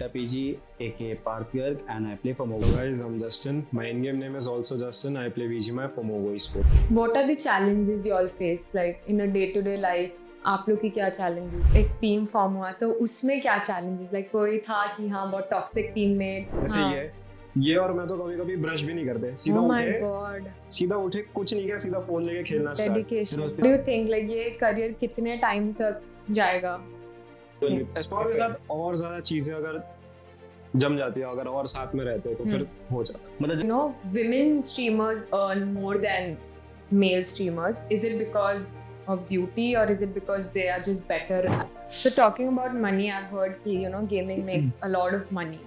Delta PG, aka Parth Garg, and I play for Mogo. Hello guys, I'm Justin. My in-game name is also Justin. I play VGMI for Mogo Esports. What are the challenges you all face like in a day-to-day life? आप लोग की क्या challenges? एक team form हुआ तो उसमें क्या challenges? like कोई था कि हाँ बहुत टॉक्सिक टीममेट ऐसे ही है ये, और मैं तो कभी कभी ब्रश भी नहीं करते, सीधा Oh my उठे God. सीधा उठे कुछ नहीं किया, सीधा फोन लेके खेलना Dedication. What do you think like ये career कितने टाइम तक जाएगा? एस्पायर के साथ और ज्यादा चीजें अगर जम जाती है, अगर और साथ में रहते हैं तो फिर हो जाता है। मतलब You know, women streamers earn more than male streamers. Is it because of beauty or is it because they are just better? So talking about money, I've heard कि you know gaming makes a lot of money.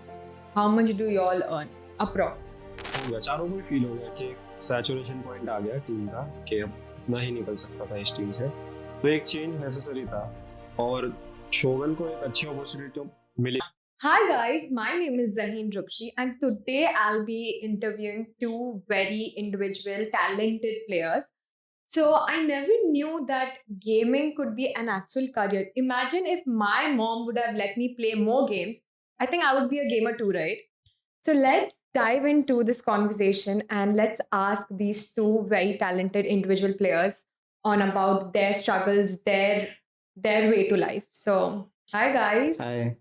How much do you all earn? Approx. हो गया, चारों को ही feel हो गया कि saturation point आ गया team का कि अब इतना ही निकल सकता था इस टीम से, तो एक चेंज नेसेसरी था और शोगन को एक अच्छी अपॉर्चुनिटी मिली। Hi guys, my name is Zaheen Rukshi and today I'll be interviewing two very individual talented players. So I never knew that gaming could be an actual career. Imagine if my mom would have let me play more games. I think I would be a gamer too, right? So let's dive into this conversation and let's ask these two very talented individual players on about their struggles, their way to life. So hi guys. Hi.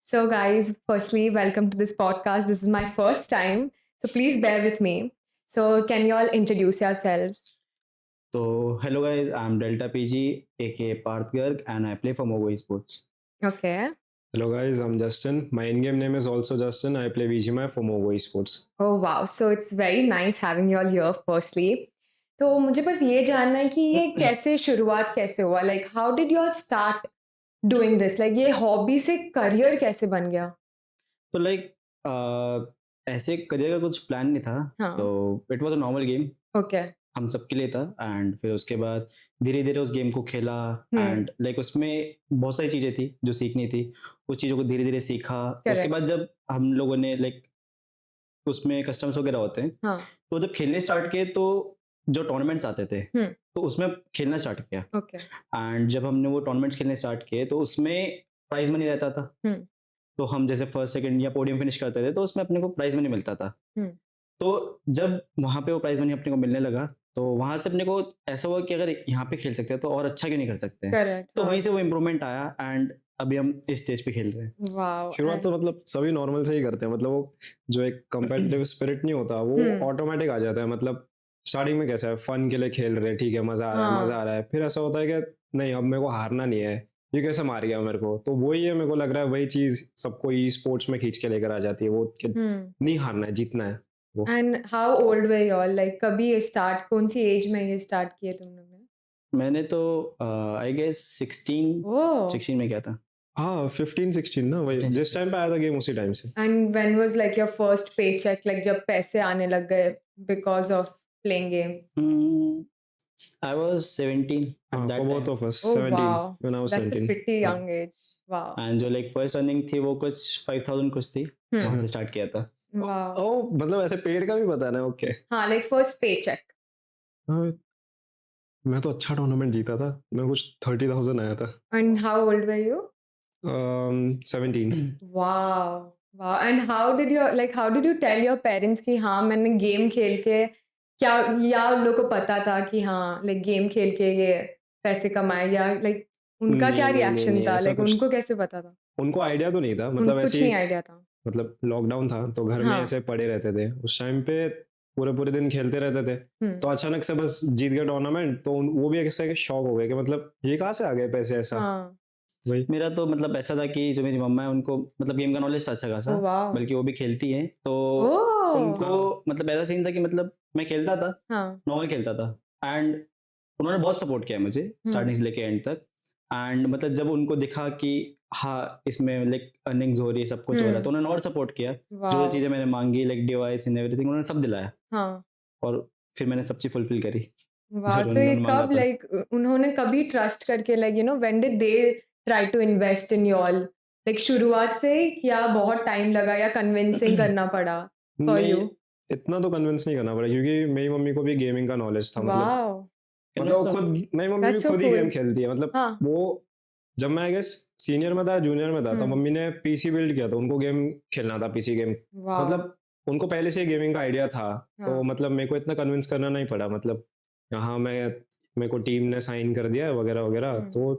So, guys, firstly, welcome to this podcast. This is my first time, so please bear with me. So, can you all introduce yourselves? So, hello guys, I'm Delta PG, aka Parth Garg, and I play for Mogo Esports. Okay. Hello guys, I'm Justin. My in-game name is also Justin. I play VGMI for Mogo Esports. Oh, wow. So, it's very nice having you all here, firstly. तो मुझे बस ये जानना है कि ये कैसे शुरुआत कैसे हुआ? Like, how did you all start doing this? Like, ये हॉबी से करियर कैसे बन गया? तो ऐसे करियर का कुछ प्लान नहीं था, हाँ. तो it was a normal game, Okay. हम सबके लिए था। एंड फिर उसके बाद धीरे धीरे उस गेम को खेला एंड उसमें बहुत सारी चीज़ें थी जो सीखनी थी, उस चीज़ों को धीरे धीरे सीखा। उसके बाद जब हम लोगों ने उसमें कस्टम्स वगैरह होते हैं, हाँ. तो जब खेलने स्टार्ट किए तो जो टूर्नामेंट्स आते थे तो उसमें खेलना स्टार्ट किया। Okay. एंड जब हमने वो टूर्नामेंट्स खेलने स्टार्ट किए तो उसमें प्राइज मनी रहता था। तो हम जैसे फर्स्ट सेकंड या पोडियम फिनिश करते थे तो उसमें अपने को प्राइज मनी मिलता था। तो जब वहाँ पे वो प्राइज मनी अपने को मिलने लगा तो वहाँ से अपने को ऐसा हुआ कि अगर यहाँ पे खेल सकते हैं तो और अच्छा क्यों नहीं कर सकते हैं। Correct. तो वहीं से वो इम्प्रूवमेंट आया एंड अभी हम इस स्टेज पे खेल रहे हैं। Wow. शुरुआत तो मतलब सभी नॉर्मल से ही करते हैं, मतलब वो जो एक कंपेटिटिव स्पिरिट नहीं होता वो ऑटोमेटिक आ जाता है। मतलब स्टार्टिंग में कैसा है, फन के लिए खेल रहे हैं, ठीक है, मजा आ रहा है, मजा आ रहा है, फिर ऐसा होता है कि नहीं अब मेरे को हारना नहीं है, ये कैसे मार गया मेरे को। तो वही है, मेरे को लग रहा है वही चीज सबको ई स्पोर्ट्स में खींच के लेकर आ जाती है, वो कि नहीं हारना है, जीतना है। And how old were you all? Like कभी ये start कौन सी एज में ये start किए तुम लोग ने? मैंने तो आई गेस 16 में किया था। हाँ 15-16 ना, वही जिस टाइम पे आया था गेम उसी टाइम से। And when was like your first paycheck? Like जब पैसे आने लग गए because of playing games? I was 17 at that for both time. of us. Oh 17 wow, when I was that's 17. a pretty young age. Wow. And जो first earning थी वो कुछ 5000 कुछ थी, वहाँ से स्टार्ट किया था। Wow. ओ मतलब ऐसे पेड का भी पता ना। ओके हाँ, like first paycheck. मैं तो अच्छा टूर्नामेंट जीता था, मैं कुछ 30,000 आया था। And how old were you? 17. Wow. Wow. And how did you tell your parents कि हाँ मैंने गेम खेल के क्या, या उन लोगों को पता था कि हाँ like गेम खेल के ये पैसे कमाए, या like उनका क्या रिएक्शन था? Like उनको कैसे पता था? उनको आइडिया तो नहीं था, मतलब कुछ नहीं आइडिया था। मतलब लॉकडाउन था तो घर में ऐसे पड़े रहते थे उस टाइम पे, पूरे दिन खेलते रहते थे। तो अचानक से बस जीत गया टूर्नामेंट, तो वो भी एक शॉक हो गए कि मतलब ये कहाँ से आ गए पैसे ऐसा। वही मेरा तो मतलब ऐसा था कि जो मेरी मम्मा है उनको मतलब गेम का नॉलेज था अच्छा खासा, बल्कि वो भी खेलती है, तो उनको मतलब ऐसा सीन था कि मतलब मैं खेलता था, नॉर्मल खेलता था, एंड उन्होंने बहुत सपोर्ट किया मुझे स्टार्टिंग से लेके एंड तक। एंड मतलब जब उनको दिखा कि हाँ इसमें अर्निंग्स हो रही है, सब कुछ हो रहा है, तो उन्होंने और सपोर्ट किया। जो चीजें मैंने मांगी डिवाइस एंड एवरीथिंग उन्होंने सब दिलाया। और फिर मैंने सब चीज फुलफिल करी। वाह, तो ये कब उन्होंने कभी ट्रस्ट करके when did they try to invest in you all? शुरुआत से या बहुत टाइम लगा या कन्विंसिंग करना पड़ा फॉर यू? इतना तो कन्विंस नहीं करना पड़ा क्योंकि मेरी मम्मी को भी गेमिंग का नॉलेज था। मतलब मेरी मम्मी भी खुद ही गेम खेलती है, मतलब वो जब मैं आई गेस सीनियर में था, जूनियर में था, तो मम्मी ने पीसी बिल्ड किया था, उनको गेम खेलना था, पीसी गेम। मतलब उनको पहले से गेमिंग का आइडिया था, तो मतलब मेरे को इतना कन्विंस करना नहीं पड़ा। मतलब यहाँ मेरे को टीम ने साइन कर दिया वगैरह वगैरह, तो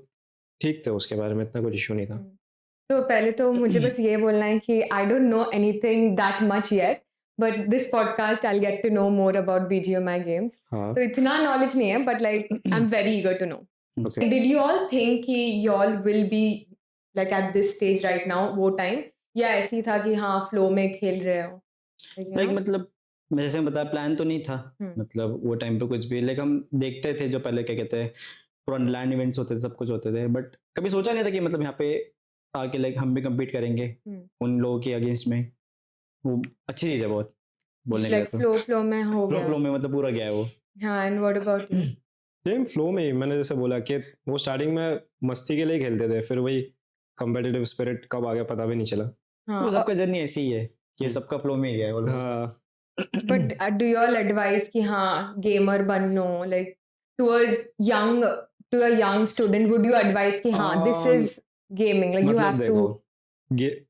ठीक थे, उसके बारे में इतना कुछ इशू नहीं था। तो पहले तो मुझे बस ये बोलना है कि I don't know anything that much yet, but this podcast I get to know more about BGMI games. तो इतना नॉलेज नहीं है, but like I am very eager to know. Did you all think कि you all will be like at this stage right now, वो time, या ऐसी था कि हाँ फ्लो में खेल रहे हो? लाइक मतलब जैसे मैं बताया, प्लान तो नहीं था। मतलब वो टाइम पे कुछ भी, लाइक हम देखते थे जो पहले क्या कहते हैं पूरा लैंड इवेंट्स होते थे, सब कुछ होते थे, बट कभी सोचा नहीं था कि मतलब यहाँ पे आके लाइक हम भी कम्पीट करेंगे उन लोगों के अगेंस्ट में। वो अच्छी चीज है बहुत, बोलने like का तो फ्लो में हो गया। फ्लो में मतलब पूरा गया है वो। हाँ, and what about you? Same flow में ही, मैंने जैसे बोला कि वो स्टार्टिंग में मस्ती के लिए खेलते थे, फिर वही कम्पिटिटिव स्पिरिट कब आ गया पता भी नहीं चला। वो सबका जर्नी ऐसी ही है कि सबका फ्लो में ही गया है। हाँ, but do you all advice कि हाँ गेमर बनो, like to a young student, would you advice कि हाँ this is gaming, like you have to?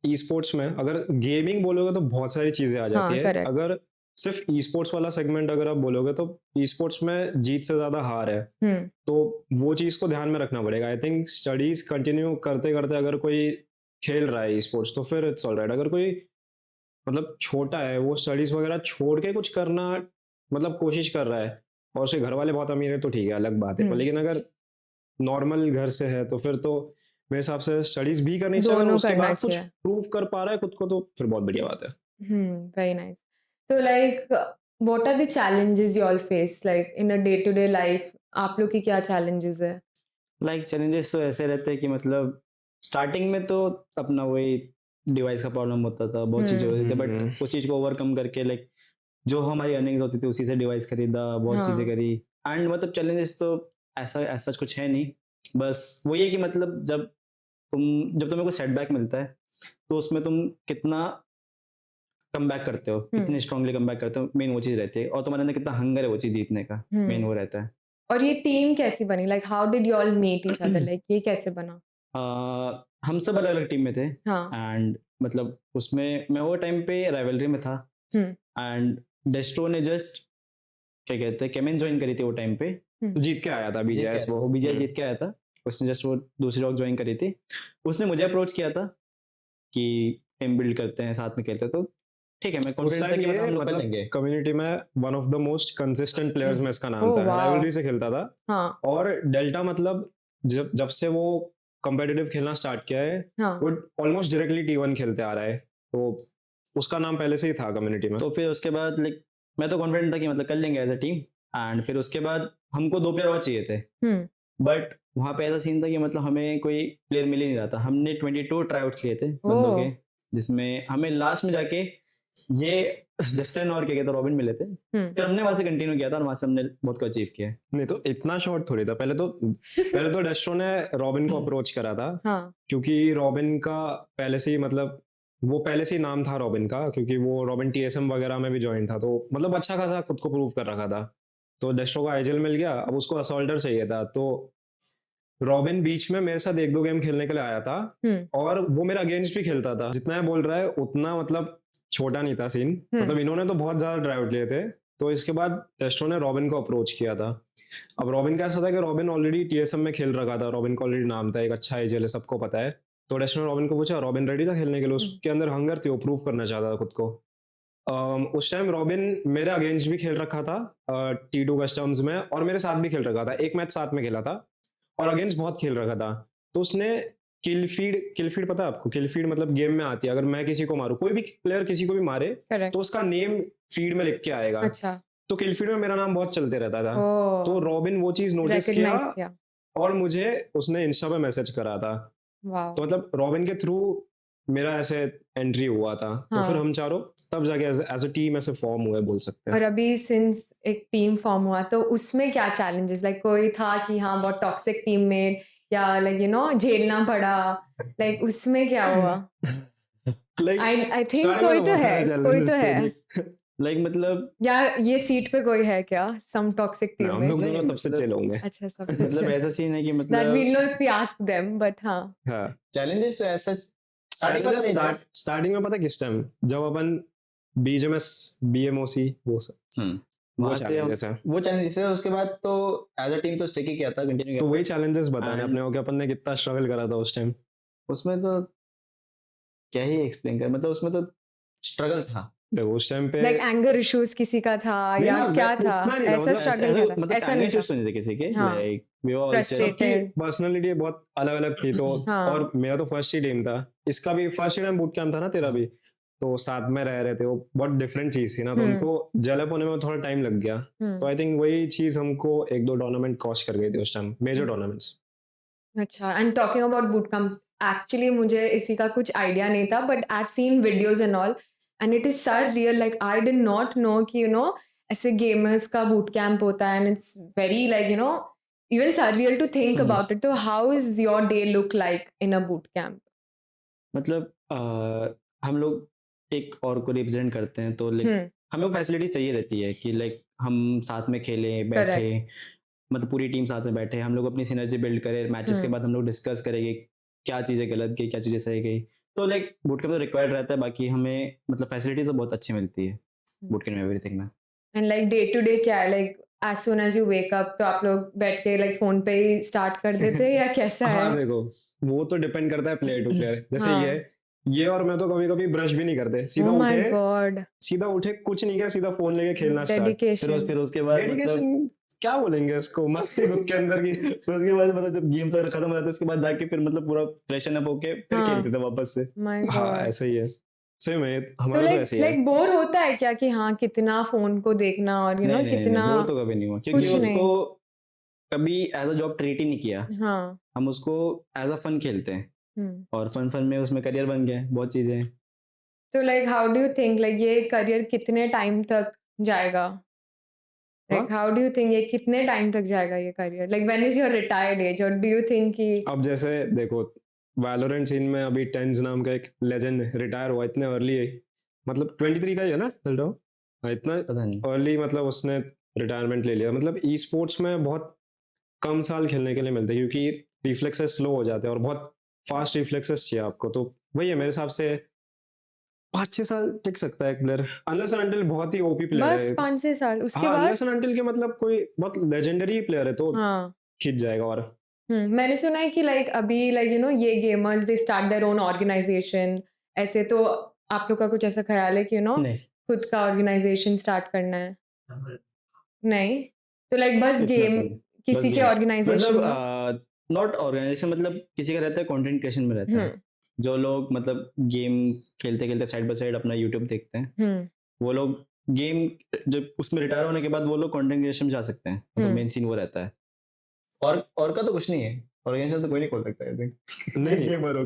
Esports में अगर गेमिंग बोलोगे तो बहुत सारी चीजें आ जाती है। अगर सिर्फ ई स्पोर्ट्स वाला सेगमेंट अगर आप बोलोगे तो ई स्पोर्ट्स में जीत से ज्यादा हार है, तो वो चीज को ध्यान में रखना पड़ेगा। आई थिंक स्टडीज कंटिन्यू करते करते अगर कोई खेल रहा है ई स्पोर्ट्स तो फिर इट्स ऑलराइट। अगर कोई मतलब छोटा है, वो स्टडीज वगैरह छोड़ के कुछ करना मतलब कोशिश कर रहा है, और उसके घर वाले बहुत अमीर है तो ठीक है, अलग बात है। लेकिन अगर नॉर्मल घर से है तो फिर तो मेरे हिसाब से स्टडीज भी करनी चाहिए, उसके बाद कुछ प्रूव कर पा रहा है खुद को तो फिर बहुत बढ़िया बात है। Very nice. तो like what are the challenges you all face like in a day to day life? आप लोग की क्या चैलेंजेस है? लाइक चैलेंजेस तो ऐसे रहते हैं कि मतलब स्टार्टिंग में तो अपना वही डिवाइस का प्रॉब्लम होता था, बहुत चीजें होती थी, बट उस चीज को ओवरकम करके लाइक जो हमारी अर्निंग्स होती थी उसी से डिवाइस खरीदा, बहुत चीजें करी। एंड मतलब चैलेंजेस तो ऐसा कुछ है नहीं, बस वो ये कि मतलब जब तुम्हें कोई सेटबैक मिलता है तो उसमें तुम कितना कम बैक करते हो, कितनी स्ट्रांगली कम बैक करते हो, मेन वो चीज रहती है। और तुम्हारे अंदर कितना हंगर है वो चीज जीतने का, मेन वो रहता है। और ये टीम कैसी बनी? Like how did you all meet each other? Like ये कैसे बना? हम सब अलग अलग टीम में थे, एंड मतलब उसमें मैं वो टाइम पे राइवलरी में था, एंड डेस्ट्रो ने जस्ट क्या कहते हैं केमेन ज्वाइन करी थी वो टाइम पे, जीत के आया था बीजीएस, वो बीजीएस जीत के आया था। उसने जस्ट वो दूसरी रॉक ज्वाइन करी थी, उसने मुझे अप्रोच किया था कि टीम बिल्ड करते हैं, साथ में खेलते हैं, तो ठीक है, मैं कॉन्फिडेंट था कि हम लोग कर लेंगे। कम्युनिटी में one of the most consistent players में इसका नाम था, राइवलरी से खेलता था। और डेल्टा मतलब जब से वो कॉम्पिटिटिव खेलना स्टार्ट किया है, वो ऑलमोस्ट डायरेक्टली T1 खेलते आ रहा है, तो उसका नाम पहले से ही था कम्युनिटी में। तो फिर उसके बाद लाइक मैं तो कॉन्फिडेंट था कि मतलब कर लेंगे एज अ टीम, एंड फिर उसके बाद हमको 2 प्लेयर और चाहिए थे, बट वहाँ पे ऐसा सीन था कि मतलब हमें कोई प्लेयर मिल ही नहीं रहा था। हमने 22 ट्राईआउट्स लिए थे बंदों के, जिसमें हमें लास्ट में जाके ये जस्टिन और क्या कहते रॉबिन मिले थे, फिर हमने वहां से कंटिन्यू किया था और वहां से हमने बहुत कुछ अचीव किया। नहीं तो इतना शॉर्ट थोड़ी था, पहले तो डेस्ट्रो ने रॉबिन को अप्रोच करा था, क्योंकि रॉबिन का पहले से ही मतलब वो पहले से ही नाम था रॉबिन का, क्योंकि वो रॉबिन TSM वगैरह में भी ज्वाइन था, तो मतलब अच्छा खासा खुद को प्रूव कर रखा था। तो डेस्ट्रो को आईजीएल मिल गया, अब उसको असॉल्टर चाहिए था, तो रॉबिन बीच में मेरे साथ 1-2 गेम खेलने के लिए आया था, और वो मेरा अगेंस्ट भी खेलता था। जितना बोल रहा है उतना मतलब छोटा नहीं था सीन, मतलब इन्होंने तो बहुत ज्यादा ड्राइव लिए थे। तो इसके बाद डेस्ट्रो ने रॉबिन को अप्रोच किया था। अब रॉबिन का ऐसा था कि रॉबिन ऑलरेडी TSM में खेल रखा था, रॉबिन का ऑलरेडी नाम था, एक अच्छा एजेल है, सबको पता है। तो डेस्ट्रो ने रॉबिन को पूछा, रॉबिन रेडी था खेलने के लिए, उसके अंदर हंगर थी, वो प्रूव करना चाहता था खुद को। उस टाइम रॉबिन मेरे अगेंस्ट भी खेल रखा था T2 कस्टम्स में, और मेरे साथ भी खेल रखा था, एक मैच साथ में खेला था, और अगेंस्ट बहुत खेल रखा था। तो उसने किल फीड पता है आपको? किल फीड मतलब गेम में आती है, अगर मैं किसी को मारूं, कोई भी प्लेयर किसी को भी मारे, तो उसका नेम फीड में लिख के आएगा। अच्छा। तो किल फीड में मेरा नाम बहुत चलते रहता था, तो रॉबिन वो चीज नोटिस किया और मुझे उसने इंस्टा पे मैसेज करा था। तो मतलब रॉबिन के थ्रू मेरा ऐसे एंट्री हुआ था, तो फिर हम चारों तब जाके एज अ टीम ऐसे फॉर्म हुए बोल सकते हैं। और अभी सिंस एक टीम फॉर्म हुआ, तो उसमें क्या चैलेंजेस? लाइक कोई था कि हाँ बहुत टॉक्सिक टीममेट, या लाइक यू नो झेलना पड़ा, लाइक उसमें क्या हुआ? आई थिंक कोई तो है। लाइक मतलब या ये सीट पे कोई है क्या सम टॉक्सिक हम टीम लोग में? दोनों नहीं, सबसे मतलब- चिल होंगे। अच्छा सबसे मतलब ऐसा सीन है कि दैट मतलब we'll know if we ask them but हाँ हाँ चैलेंजेस तो ऐसा स्टार्टिंग में तो नहीं था। स्टार्टिंग में पता किस टाइम जब अपन बीजेएमएस बीएमओसी वो सब वो वहां से हम challenges हैं। वो चैलेंजेस है, उसके बाद तो एज अ टीम तो स्टिक ही किया था, कंटिन्यू तो किया वही चैलेंजेस बताने And- अपने को कि अपन ने कितना स्ट्रगल करा था उस टाइम। उसमें तो क्या ही एक्सप्लेन कर, मतलब उसमें तो स्ट्रगल था। देखो उस टाइम पे लाइक एंगर इश्यूज किसी का था नहीं या ना, क्या मैं- था उतना नहीं था, ऐसा मतलब स्ट्रगल ऐसा- क्या था? मतलब ऐसा नहीं था नहीं थे किसी के, हाँ like we were all frustrated personality बहुत अलग अलग थी तो हाँ और मेरा तो फर्स्ट ही टीम था, इसका भी फर्स्ट टाइम बूट कैंप था ना तेरा भी, तो साथ में रह रहे थे, वो बहुत डिफरेंट चीज थी ना, तो उनको जेलअप होने में थोड़ा टाइम लग गया। तो आई थिंक वही चीज हमको एक दो टूर्नामेंट कॉस्ट कर गई थी उस टाइम, मेजर टूर्नामेंट्स। अच्छा and talking about boot camps actually मुझे इसी का कुछ आइडिया नहीं था but I have seen videos and all and it is such real like I did not know कि यू नो ऐसे गेमर्स का बूट कैंप होता है and it's very like you no even surreal to think about it. So how is your day look like in a boot camp? मतलब हम लोग एक और को रिप्रेजेंट करते हैं, तो लाइक हमें फैसिलिटी चाहिए रहती है कि लाइक हम साथ में खेलें बैठे, मतलब पूरी टीम साथ में बैठे, हम लोग अपनी सिनर्जी बिल्ड करें, मैचेस के बाद हम लोग डिस्कस करेंगे क्या चीज़ें गलत गई क्या चीज़ें सही गई, तो लाइक बूट कैंप तो रिक्वायर्ड रहता है। बाकी हमें मतलब फैसिलिटी तो बहुत अच्छी मिलती है बूट कैंप में, एवरीथिंग में। And like day to day क्या है like as soon as you wake up तो आप लोग बैठ के लाइक फोन पे ही स्टार्ट कर देते हैं या कैसा है? हाँ देखो वो तो डिपेंड करता है प्लेयर टू प्लेयर, जैसे हाँ. ये और मैं तो कभी कभी ब्रश भी नहीं करते, सीधा Oh my उठे God. सीधा उठे कुछ नहीं किया, सीधा फोन लेके खेलना स्टार्ट। Dedication. फिर उसके बाद मतलब डेडिकेशन क्या बोलेंगे उसको, मस्ती खुद के अंदर की। फिर उसके बाद मतलब जब गेम्स वगैरह खत्म हो जाते हैं उसके बाद जाके फिर मतलब पूरा फ्रेशन अप होके फिर हाँ. खेलते थे वापस से। My हाँ God. ऐसा ही है, सेम है तो हमारा तो लाइक ऐसे ही है। लाइक बोर होता है क्या कि हाँ कितना फोन को देखना और यू नो कितना बोर तो कभी नहीं हुआ, क्योंकि कुछ नहीं. उसको कभी एज अ जॉब ट्रीट ही नहीं किया, हाँ हम उसको एज अ फन खेलते हैं और फन में उसमें करियर बन गया है, बहुत चीजें हैं। तो like how do you think like ये करियर कितने टाइम तक जाएगा? Like how do you think ये कितने टाइम तक जाएगा ये career? Like when is your retired age और डू यू थिंक कि अब जैसे देखो वैलोरेंट सीन में अभी टेंस नाम का एक लेजेंड रिटायर हुआ इतने अर्ली, मतलब 23 का ही है ना चलो, इतना पता नहीं। अर्ली मतलब उसने रिटायरमेंट ले लिया। मतलब ई स्पोर्ट्स में बहुत कम साल खेलने के लिए मिलते हैं क्योंकि रिफ्लेक्सेस स्लो हो जाते हैं और बहुत फास्ट रिफ्लेक्सेस चाहिए आपको, तो वही है मेरे हिसाब से 5-6 साल टिक सकता है एक प्लेयर, अनलेस एंड अनटिल बहुत ही ओपी प्लेयर बस है। 5-6 साल उसके हाँ बाद अनलेस एंड अनटिल के मतलब कोई बहुत लेजेंडरी प्लेयर है तो हाँ खिंच जाएगा। और मैंने सुना है कि लाइक अभी लाइक यू नो ये gamers they start their own organisation ऐसे, तो आप लोग का कुछ ऐसा ख्याल है कि यू नो नहीं खुद का ऑर्गेनाइजेशन स्टार्ट करना है? नहीं तो लाइक बस इतना गेम तो- किसी बस के game। ऑर्गेनाइजेशन में मतलब नॉट ऑर्गेनाइजेशन, मतलब किसी का रहता है कंटेंट क्रिएशन में रहता है, जो लोग मतलब गेम खेलते खेलते साइड बाय साइड अपना यूट्यूब देखते हैं, वो लोग गेम जब उसमें रिटायर होने के बाद वो लोग कंटेंट क्रिएशन में जा सकते हैं, मतलब मेन सीन वो रहता है। और का तो कुछ नहीं है, ऑर्गेनाइजेशन तो कोई नहीं खोल सकता है नहीं गेमर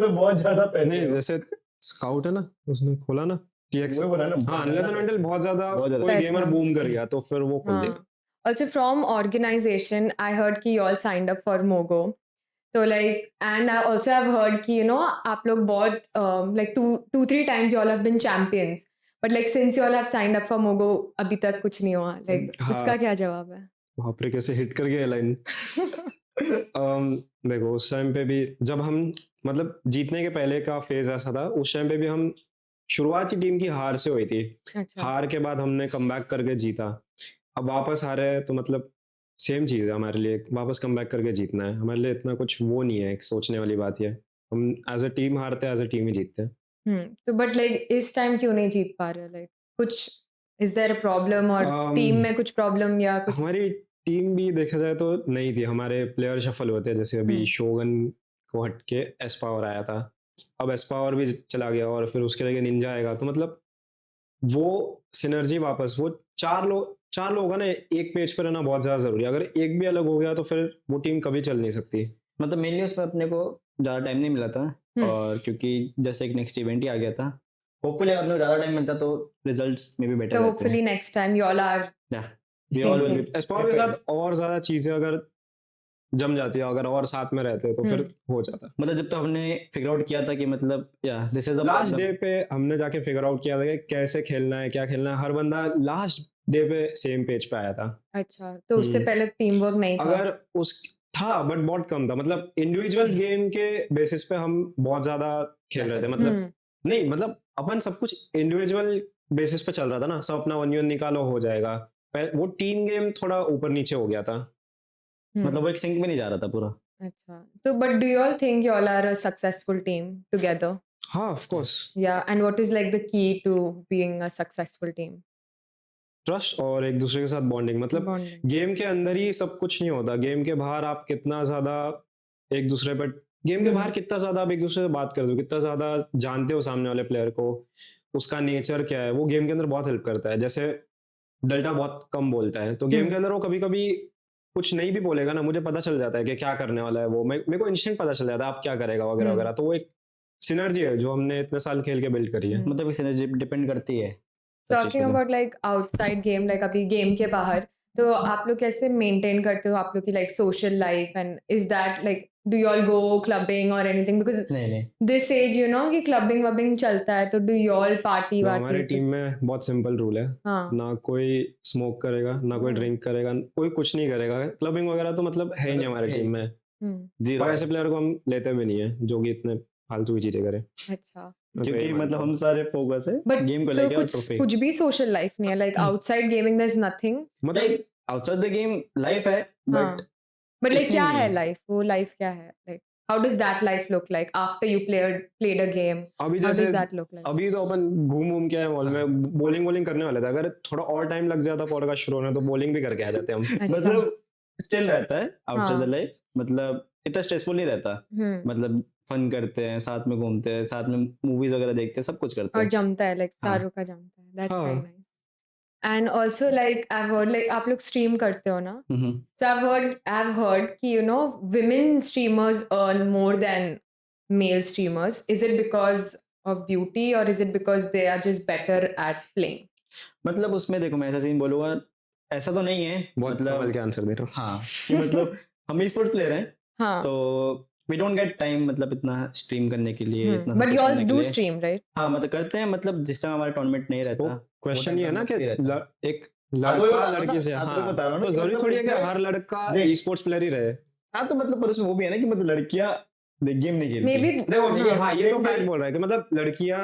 बहुत ज्यादा नहीं जैसे स्काउट है ना उसने खोला ना TX, हाँ अनलेस एंड अनटिल बहुत ज्यादा कोई पैसा। गेमर बूम कर गया तो फिर वो खोल देगा। Also from organization, I heard कि you all signed up for Mogo. So like, and I also have heard कि you know आप लोग बहुत like 2-3 times you all have been champions. But like since you all have signed up for Mogo, अभी तक कुछ नहीं हुआ. Like हाँ। उसका क्या जवाब है? वहां पर कैसे हिट कर गया लाइन। देखो उस टाइम पे भी जब हम मतलब जीतने के पहले का फेज ऐसा था, उस टाइम पे भी हम शुरुआती टीम की हार से हुई थी, अच्छा हार के बाद हमने कमबैक करके जीता, अब वापस आ रहे हैं तो मतलब सेम चीज है हमारे लिए, वापस कमबैक करके जीतना है हमारे लिए, इतना कुछ वो नहीं है, एक सोचने वाली बात है, हम एज अ टीम हारते हैं एज अ टीम ही जीतते हैं। तो बट लाइक इस टाइम क्यों नहीं जीत पा रहे? लाइक कुछ इज देयर अ प्रॉब्लम और टीम में कुछ प्रॉब्लम या कुछ? हमारी टीम भी देखा जाए तो नहीं थी, हमारे प्लेयर शफल होते हैं, जैसे अभी शोगन को हट के एस पावर आया था, अब एस पावर भी चला गया और फिर उसके लगे निंजा आएगा, तो मतलब वो सिनर्जी वापस वो चार लोग है ना एक पेज पर रहना बहुत ज्यादा जरूरी है, अगर एक भी अलग हो गया तो फिर वो टीम कभी चल नहीं सकती। मतलब मेनली उसमें अपने को ज्यादा टाइम नहीं मिला था, और क्योंकि जैसे एक नेक्स्ट इवेंट ही आ गया था, होपफुली अगर अपने ज्यादा टाइम मिलता तो रिजल्ट्स में भी बेटर तो hopefully next time you all are we all will be S power के साथ और ज्यादा चीजें अगर जम जाती है, अगर और साथ में रहते हैं तो फिर हो जाता है। मतलब जब तो हमने फिगर आउट किया था कि मतलब या this is the last day पे हमने जाके फिगर आउट किया था कि कैसे खेलना है, क्या खेलना है, हर बंदा लास्ट डे पे सेम पेज पे आया था। अच्छा, तो उससे पहले टीम वर्क नहीं था? अगर उस था बट बहुत कम था, मतलब इंडिविजुअल गेम के बेसिस पे हम बहुत ज्यादा खेल रहे थे, मतलब नहीं, मतलब अपन सब कुछ इंडिविजुअल बेसिस पे चल रहा था ना, सब अपना 1v1 निकालो हो जाएगा। वो टीम गेम थोड़ा ऊपर नीचे हो गया था, मतलब वो एक सिंक में नहीं जा रहा था पूरा। अच्छा, तो but do you all think you all are a successful team together? हाँ of course. Yeah and what is like the key to being a successful team? Trust और एक दूसरे के साथ बॉन्डिंग, मतलब गेम के अंदर ही सब कुछ नहीं होता, गेम के बाहर आप कितना ज्यादा एक दूसरे पर, गेम के बाहर कितना ज्यादा आप एक दूसरे से बात करते हो, कितना ज्यादा जानते हो सामने वाले प्लेयर को, उसका नेचर क्या है, वो गेम के अंदर बहुत हेल्प करता है। जैसे डेल्टा बहुत कम बोलता है, तो गेम के अंदर वो कभी कभी कुछ नहीं भी बोलेगा ना, मुझे पता चल जाता है कि क्या करने वाला है वो, मेरे को इंस्टेंट पता चल जाता है आप क्या करेगा वगैरह वगैरह। तो वो एक सिनर्जी है जो हमने इतने साल खेल के बिल्ड करी है। मतलब सिनर्जी डिपेंड करती है। Talking about like outside game, like अभी गेम के बाहर तो आप लोग कैसे मेंटेन करते हो आप लोग की like social life, and is that like do you all go clubbing और anything? Because this age you know कि क्लबिंग वबिंग चलता है, तो डू यू ऑल पार्टी वार्टी? हमारे टीम में बहुत सिंपल रूल है, ना कोई स्मोक करेगा, ना कोई ड्रिंक करेगा, कोई कुछ नहीं करेगा, क्लबिंग वगैरह तो मतलब है ही नहीं हमारे टीम में। और ऐसे प्लेयर को हम लेते भी नहीं है जो कि इतने फालतू की चीजें करे। अच्छा, क्योंकि मतलब हम सारे फोकस है बट गेम को लेके और कुछ भी सोशल लाइफ नहीं है, like outside gaming there is nothing, मतलब आउटसाइड द गेम लाइफ है, बट लाइक क्या है लाइफ, वो लाइफ क्या है, like how does that life look like after you played a game? अभी how जैसे does that look like? अभी तो अपन घूम के आए मॉल में, बॉलिंग करने वाले थे, अगर थोड़ा और टाइम लग जाता पॉडकास्ट शुरू होने तो बॉलिंग भी करके आ जाते हम। मतलब चिल रहता है आउटसाइड द लाइफ, मतलब इतना स्ट्रेसफुल नहीं रहता, मतलब फन करते हैं, साथ में घूमते हैं, साथ में मूवीज वगैरह देखते हैं, सब कुछ करते हैं और जमता है, लाइक स्टारों का जमता है, that's very nice. And also like I heard like आप लोग स्ट्रीम करते हो ना, सो आई हर्ड कि you know women streamers earn more than male streamers. Is it because of beauty or is it because they are just better at playing? मतलब उसमें देखो मैं ऐसा सीन बोलूंगा, ऐसा तो नहीं है, बहुत मतलब सवाल के आंसर दे रहा हूँ। हाँ कि मतलब हम ई स्पोर्ट्स प्लेयर हैं, तो we don't get time मतलब इतना स्ट्रीम करने के लिए, इतना but you all do stream right? हाँ मतलब करते हैं, मतलब जिस टाइम हमारा टूर्नामेंट नहीं रहता। क्वेश्चन ये है ना कि एक लड़का लड़की से, हाँ तो जरूरी थोड़ी है कि हर लड़का ई स्पोर्ट्स प्लेयर ही रहे। हाँ तो मतलब पर उसमें वो भी है ना कि मतलब लड़कियां गेम नहीं खेलती। देखो हाँ ये तो फैक्ट बोल रहा है कि मतलब लड़कियां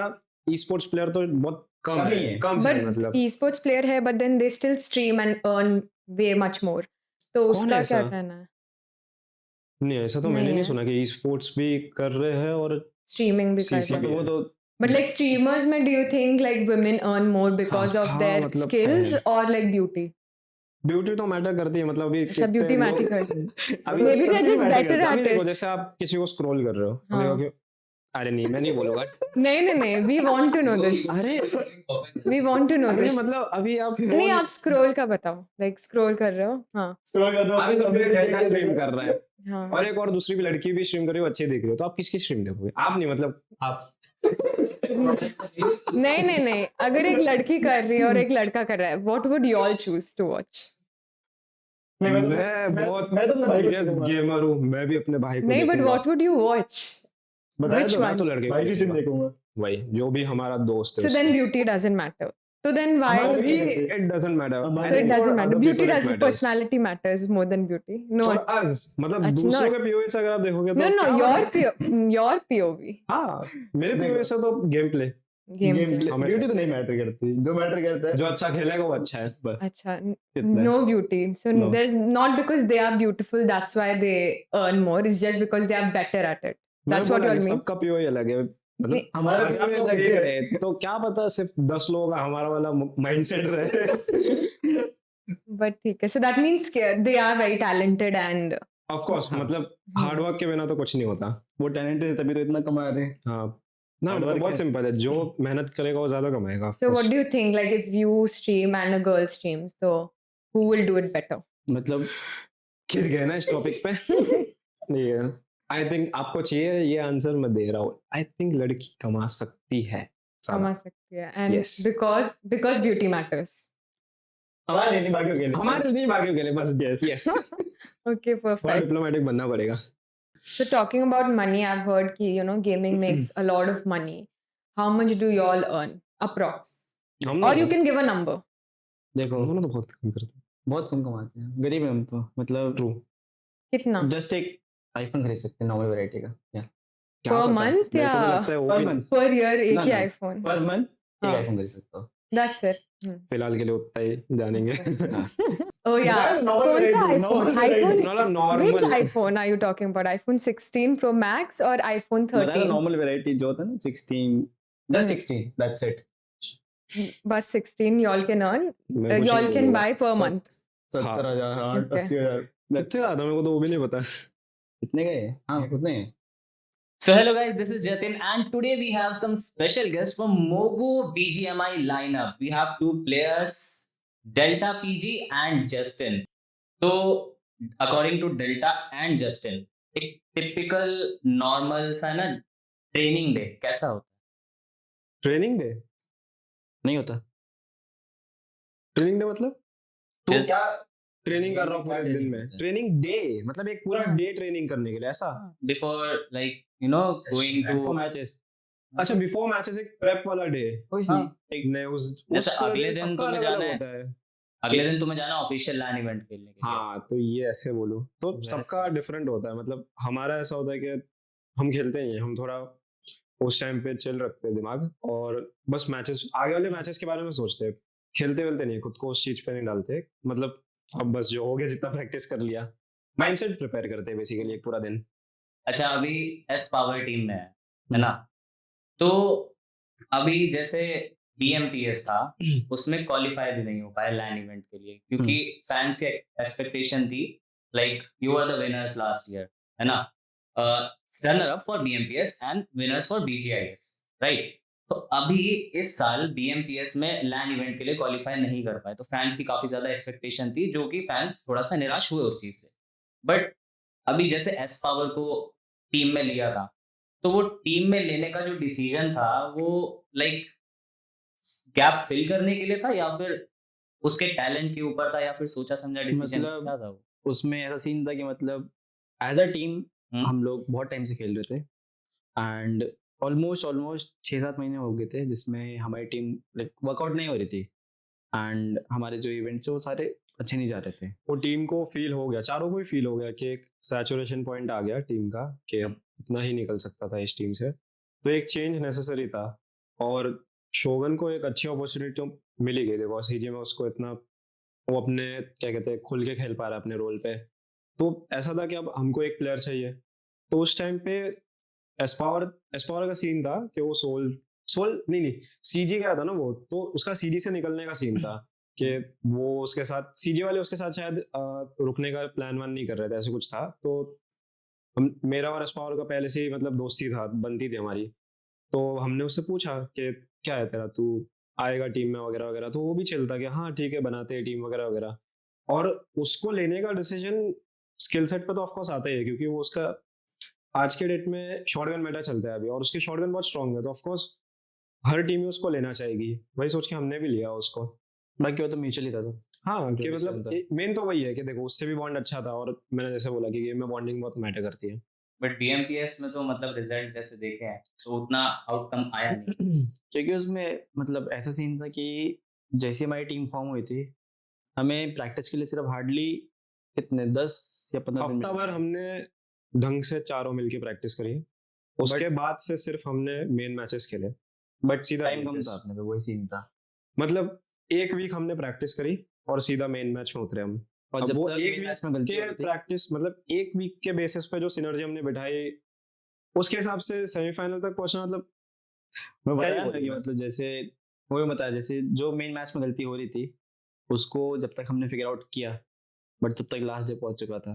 ई स्पोर्ट्स प्लेयर तो बहुत कम है, मतलब ई स्पोर्ट्स प्लेयर है but then they still stream and earn way more मोर, तो उसका क्या कहना है? नहीं ऐसा तो मैंने नहीं सुना कि ई स्पोर्ट्स भी कर रहे हैं और स्ट्रीमिंग भी कर रहे हैं, वो तो but like streamers में do you think like women earn more because of their skills or like beauty? Beauty तो मैटर करती है, मतलब अभी अच्छा ब्यूटी मैटर करती है, maybe they're just better at it. जैसे आप किसी को स्क्रॉल कर रहे हो, अरे नहीं मैं नहीं बोलूंगा, नहीं we want to know this, अरे we want to know this, मतलब अभी आप नहीं आप स्क्रॉल का बताओ, like स्क्रॉल कर रहे हो, हाँ स्क्रॉल कर रहे हो, अभी सब लोग स्ट्रीम कर रहे हैं, हाँ। और एक और दूसरी भी लड़की भी स्ट्रीम कर रही है, अच्छे देख रहे हो, तो आप किसकी स्ट्रीम देखोगे? आप नहीं, मतलब आप नहीं अगर एक लड़की कर रही है और एक लड़का कर रहा है, what would you all choose to watch? मैं बहुत सीरियस गेमर हूँ, मैं भी अपने भाई को नहीं, but what would you watch? Which one? तो लड़के भाई की स्ट्रीम देखूंगा, भाई जो भी हमारा दोस्त है। So then beauty doesn't matter. So then why? It doesn't matter. So it doesn't matter. Beauty does, personality matters more than beauty. No. For us, मतलब दूसरों के POV से अगर आप देखोगे तो No, your POV. हाँ, मेरे POV से तो गेम प्ले। ब्यूटी तो नहीं मैटर करती, जो मैटर करता है जो अच्छा खेलेगा वो अच्छा है बस। अच्छा, no beauty. So there's not because they are beautiful that's why they earn more. It's just because they are better at it. That's what you mean. सबका POV अलग है, मतलब हमारा अलग है, तो क्या पता सिर्फ 10 लोगों का हमारा वाला माइंडसेट रहे। But ठीक है, so that means they are very talented and of course मतलब हार्ड वर्क के बिना तो कुछ नहीं होता, वो टैलेंटेड है तभी तो इतना कमा रहे हैं। हाँ ना, बहुत सिंपल है, जो मेहनत करेगा वो ज्यादा कमाएगा। So what do you think, like if you stream and a girl streams, so who will do it better? मतलब किस गए ना इस टॉपिक पे? नहीं आई थिंक आपको चाहिए ये आंसर मैं दे रहा हूँ, आई थिंक लड़की कमा सकती है, कमा सकती है, and yes. because beauty matters. हमारे नहीं बाकियों के लिए, हमारे नहीं बाकियों के लिए बस। यस Okay, थोड़ा perfect. डिप्लोमेटिक बनना पड़ेगा। So talking about money, I've heard कि gaming makes a lot of money. How much do you all earn approx? Or you can give a number. देखो हम दोनों तो बहुत कम करते हैं। बहुत कम कमाते हैं, गरीब हैं हम तो, मतलब ट्रू। कितना? जस्ट एक आईफोन खरीद सकते हैं नॉर्मल वैरायटी का, या Per month मेरे या को तो लगता है वो पर भी मंथ, per year एक ना, ही ना। iPhone? पर मंथ एक हाँ। आईफोन खरीद सकता हूँ। That's it. फिलहाल के लिए उतना ही जानेंगे। Oh yeah. Normal कौन सा variety, iPhone? normal variety. iPhone. Which iPhone are you talking about? iPhone 16 Pro Max or iPhone बताया 13? नॉर्मल वैरायटी जो होता है ना 16, जस्ट 16, दैट्स इट। बस 16 y'all can earn. मैं कुछ Y'all नहीं can बोलूंगा। buy per So- month. 70,000, Okay. 80,000, कितने ज्यादा मेरे को तो वो भी नहीं पता। कितने का है? हाँ उतने हैं। So hello guys, this is Jatin and today we have some special guests from Mogo BGMI lineup. We have two players, Delta PG and Justin. So according to Delta and Justin, एक typical normal सा ना training day कैसा होता training day? नहीं होता। Training day मतलब तो Yes. क्या ट्रेनिंग कर रहा हूँ पूरे क्या दिन में। training होता है? ट्रेनिंग डे मतलब एक पूरा हाँ। डे ट्रेनिंग करने के लिए ऐसा? है? Before like you know going for to matches, अच्छा बिफोर मैचेस एक प्रेप वाला डे। कोई हाँ। नहीं। नहीं उस जैसे उस अगले दिन दिन सबका तुम्हें अलग-अलग जाना है। होता है। अगले दिन तुम्हें जाना ऑफिशियल लैन इवेंट खेलने के लिए। हाँ तो ये ऐसे बोलूं तो वैसे। सबका डिफरेंट होता है। मतलब हमारा ऐसा होता है कि हम खेलते ही हैं, हम थोड़ा उस टाइम पे चिल रखते हैं दिमाग और बस मैचेस आगे वाले मैचेस के बारे में सोचते हैं। खेलते वेलते नहीं, खुद को उस चीज पे नहीं डालते। मतलब अब बस जो हो गया जितना प्रैक्टिस कर लिया, माइंडसेट प्रिपेयर करते हैं बेसिकली एक पूरा दिन। अच्छा अभी एस पावर टीम में है ना, तो अभी जैसे BMPS था उसमें क्वालिफाई भी नहीं हो पाया लैन इवेंट के लिए क्योंकि फैंस की एक्सपेक्टेशन थी like you are the winners last year, है ना, runner up for BMPS and winners for BGIS, right. तो अभी इस साल BMPS में लैन इवेंट के लिए क्वालिफाई नहीं कर पाए, तो फैंस की काफी ज्यादा एक्सपेक्टेशन थी जो कि फैंस थोड़ा सा निराश हुए उस चीज से। बट अभी जैसे एस पावर को टीम में लिया था तो वो टीम में लेने का जो डिसीजन था वो लाइक गैप फिल करने के लिए था या फिर उसके टैलेंट के ऊपर था या फिर सोचा समझा डिसीजन मतलब क्या था वो? उसमें ऐसा सीन था कि मतलब एज अ टीम हम लोग बहुत टाइम से खेल रहे थे एंड ऑलमोस्ट 6-7 महीने हो गए थे जिसमें हमारी टीम लाइक वर्कआउट नहीं हो रही थी एंड हमारे जो इवेंट्स है वो सारे अच्छे नहीं जा रहे थे। वो टीम को फील हो गया, चारों को ही फील हो गया कि एक सैचुरेशन पॉइंट आ गया टीम का कि अब इतना ही निकल सकता था इस टीम से, तो एक चेंज नेसेसरी था। और शोगन को एक अच्छी अपॉर्चुनिटी मिली गई। देखो सीजी में उसको इतना वो अपने क्या कहते हैं खुल के खेल पा रहा है अपने रोल पे, तो ऐसा था कि अब हमको एक प्लेयर चाहिए। तो उस टाइम पे एस्पावर का सीन था कि वो सोल नहीं सीजी गया था ना वो, तो उसका सीजी से निकलने का सीन था कि वो उसके साथ सीजी वाले उसके साथ शायद रुकने का प्लान वान नहीं कर रहे थे, ऐसे कुछ था। तो मेरा और एस्पावर का पहले से ही मतलब दोस्ती था, बनती थी हमारी। तो हमने उससे पूछा कि क्या है तेरा, तू आएगा टीम में वगैरह वगैरह, तो वो भी चलता कि हाँ ठीक है बनाते हैं टीम वगैरह वगैरह। और उसको लेने का डिसीजन स्किल सेट पे तो ऑफकोर्स आता ही है क्योंकि वो उसका आज के डेट में शॉटगन मेटा चलता है अभी और उसकी शॉटगन बहुत स्ट्रांग है, तो ऑफकोर्स हर टीम में उसको लेना चाहेगी। वही सोच के हमने भी लिया उसको। बाकी वो तो म्यूचुअली था। तो हाँ कि जो मतलब मेन तो वही है कि देखो उससे भी बॉन्ड अच्छा था और मैंने जैसे बोला कि गेम में बॉन्डिंग बहुत मैटर करती है। बट BMPS में तो मतलब रिजल्ट जैसे देखे हैं तो उतना आउटकम आया नहीं क्योंकि उसमें मतलब ऐसा सीन था कि जैसे हमारी टीम फॉर्म हुई थी हमें प्रैक्टिस के लिए सिर्फ हार्डली कितने 10 या 15 दिन हफ्ता भर हमने ढंग से चारों मिलके प्रैक्टिस करी, उसके बाद से सिर्फ हमने मेन मैचेस खेले। बट सीधा टाइम कम practice। था अपने पे, वही सीन था। मतलब एक वीक हमने प्रैक्टिस करी और सीधा मेन मैच में उतरे हम। और अब जब वो तक एक मेन वीक मैच में गलती के हो रही थी प्रैक्टिस मतलब एक वीक के बेसिस पे जो सिनर्जी हमने बिठाई उसके हिसाब से सेमीफाइनल तक पहुंचना मतलब मैं क्या ही बताया ना बोलूं कि मैं। मतलब जैसे वो बताया जैसे जो मेन मैच में गलती हो रही थी उसको जब तक हमने फिगर आउट किया बट तब तक लास्ट डे पहुंच चुका था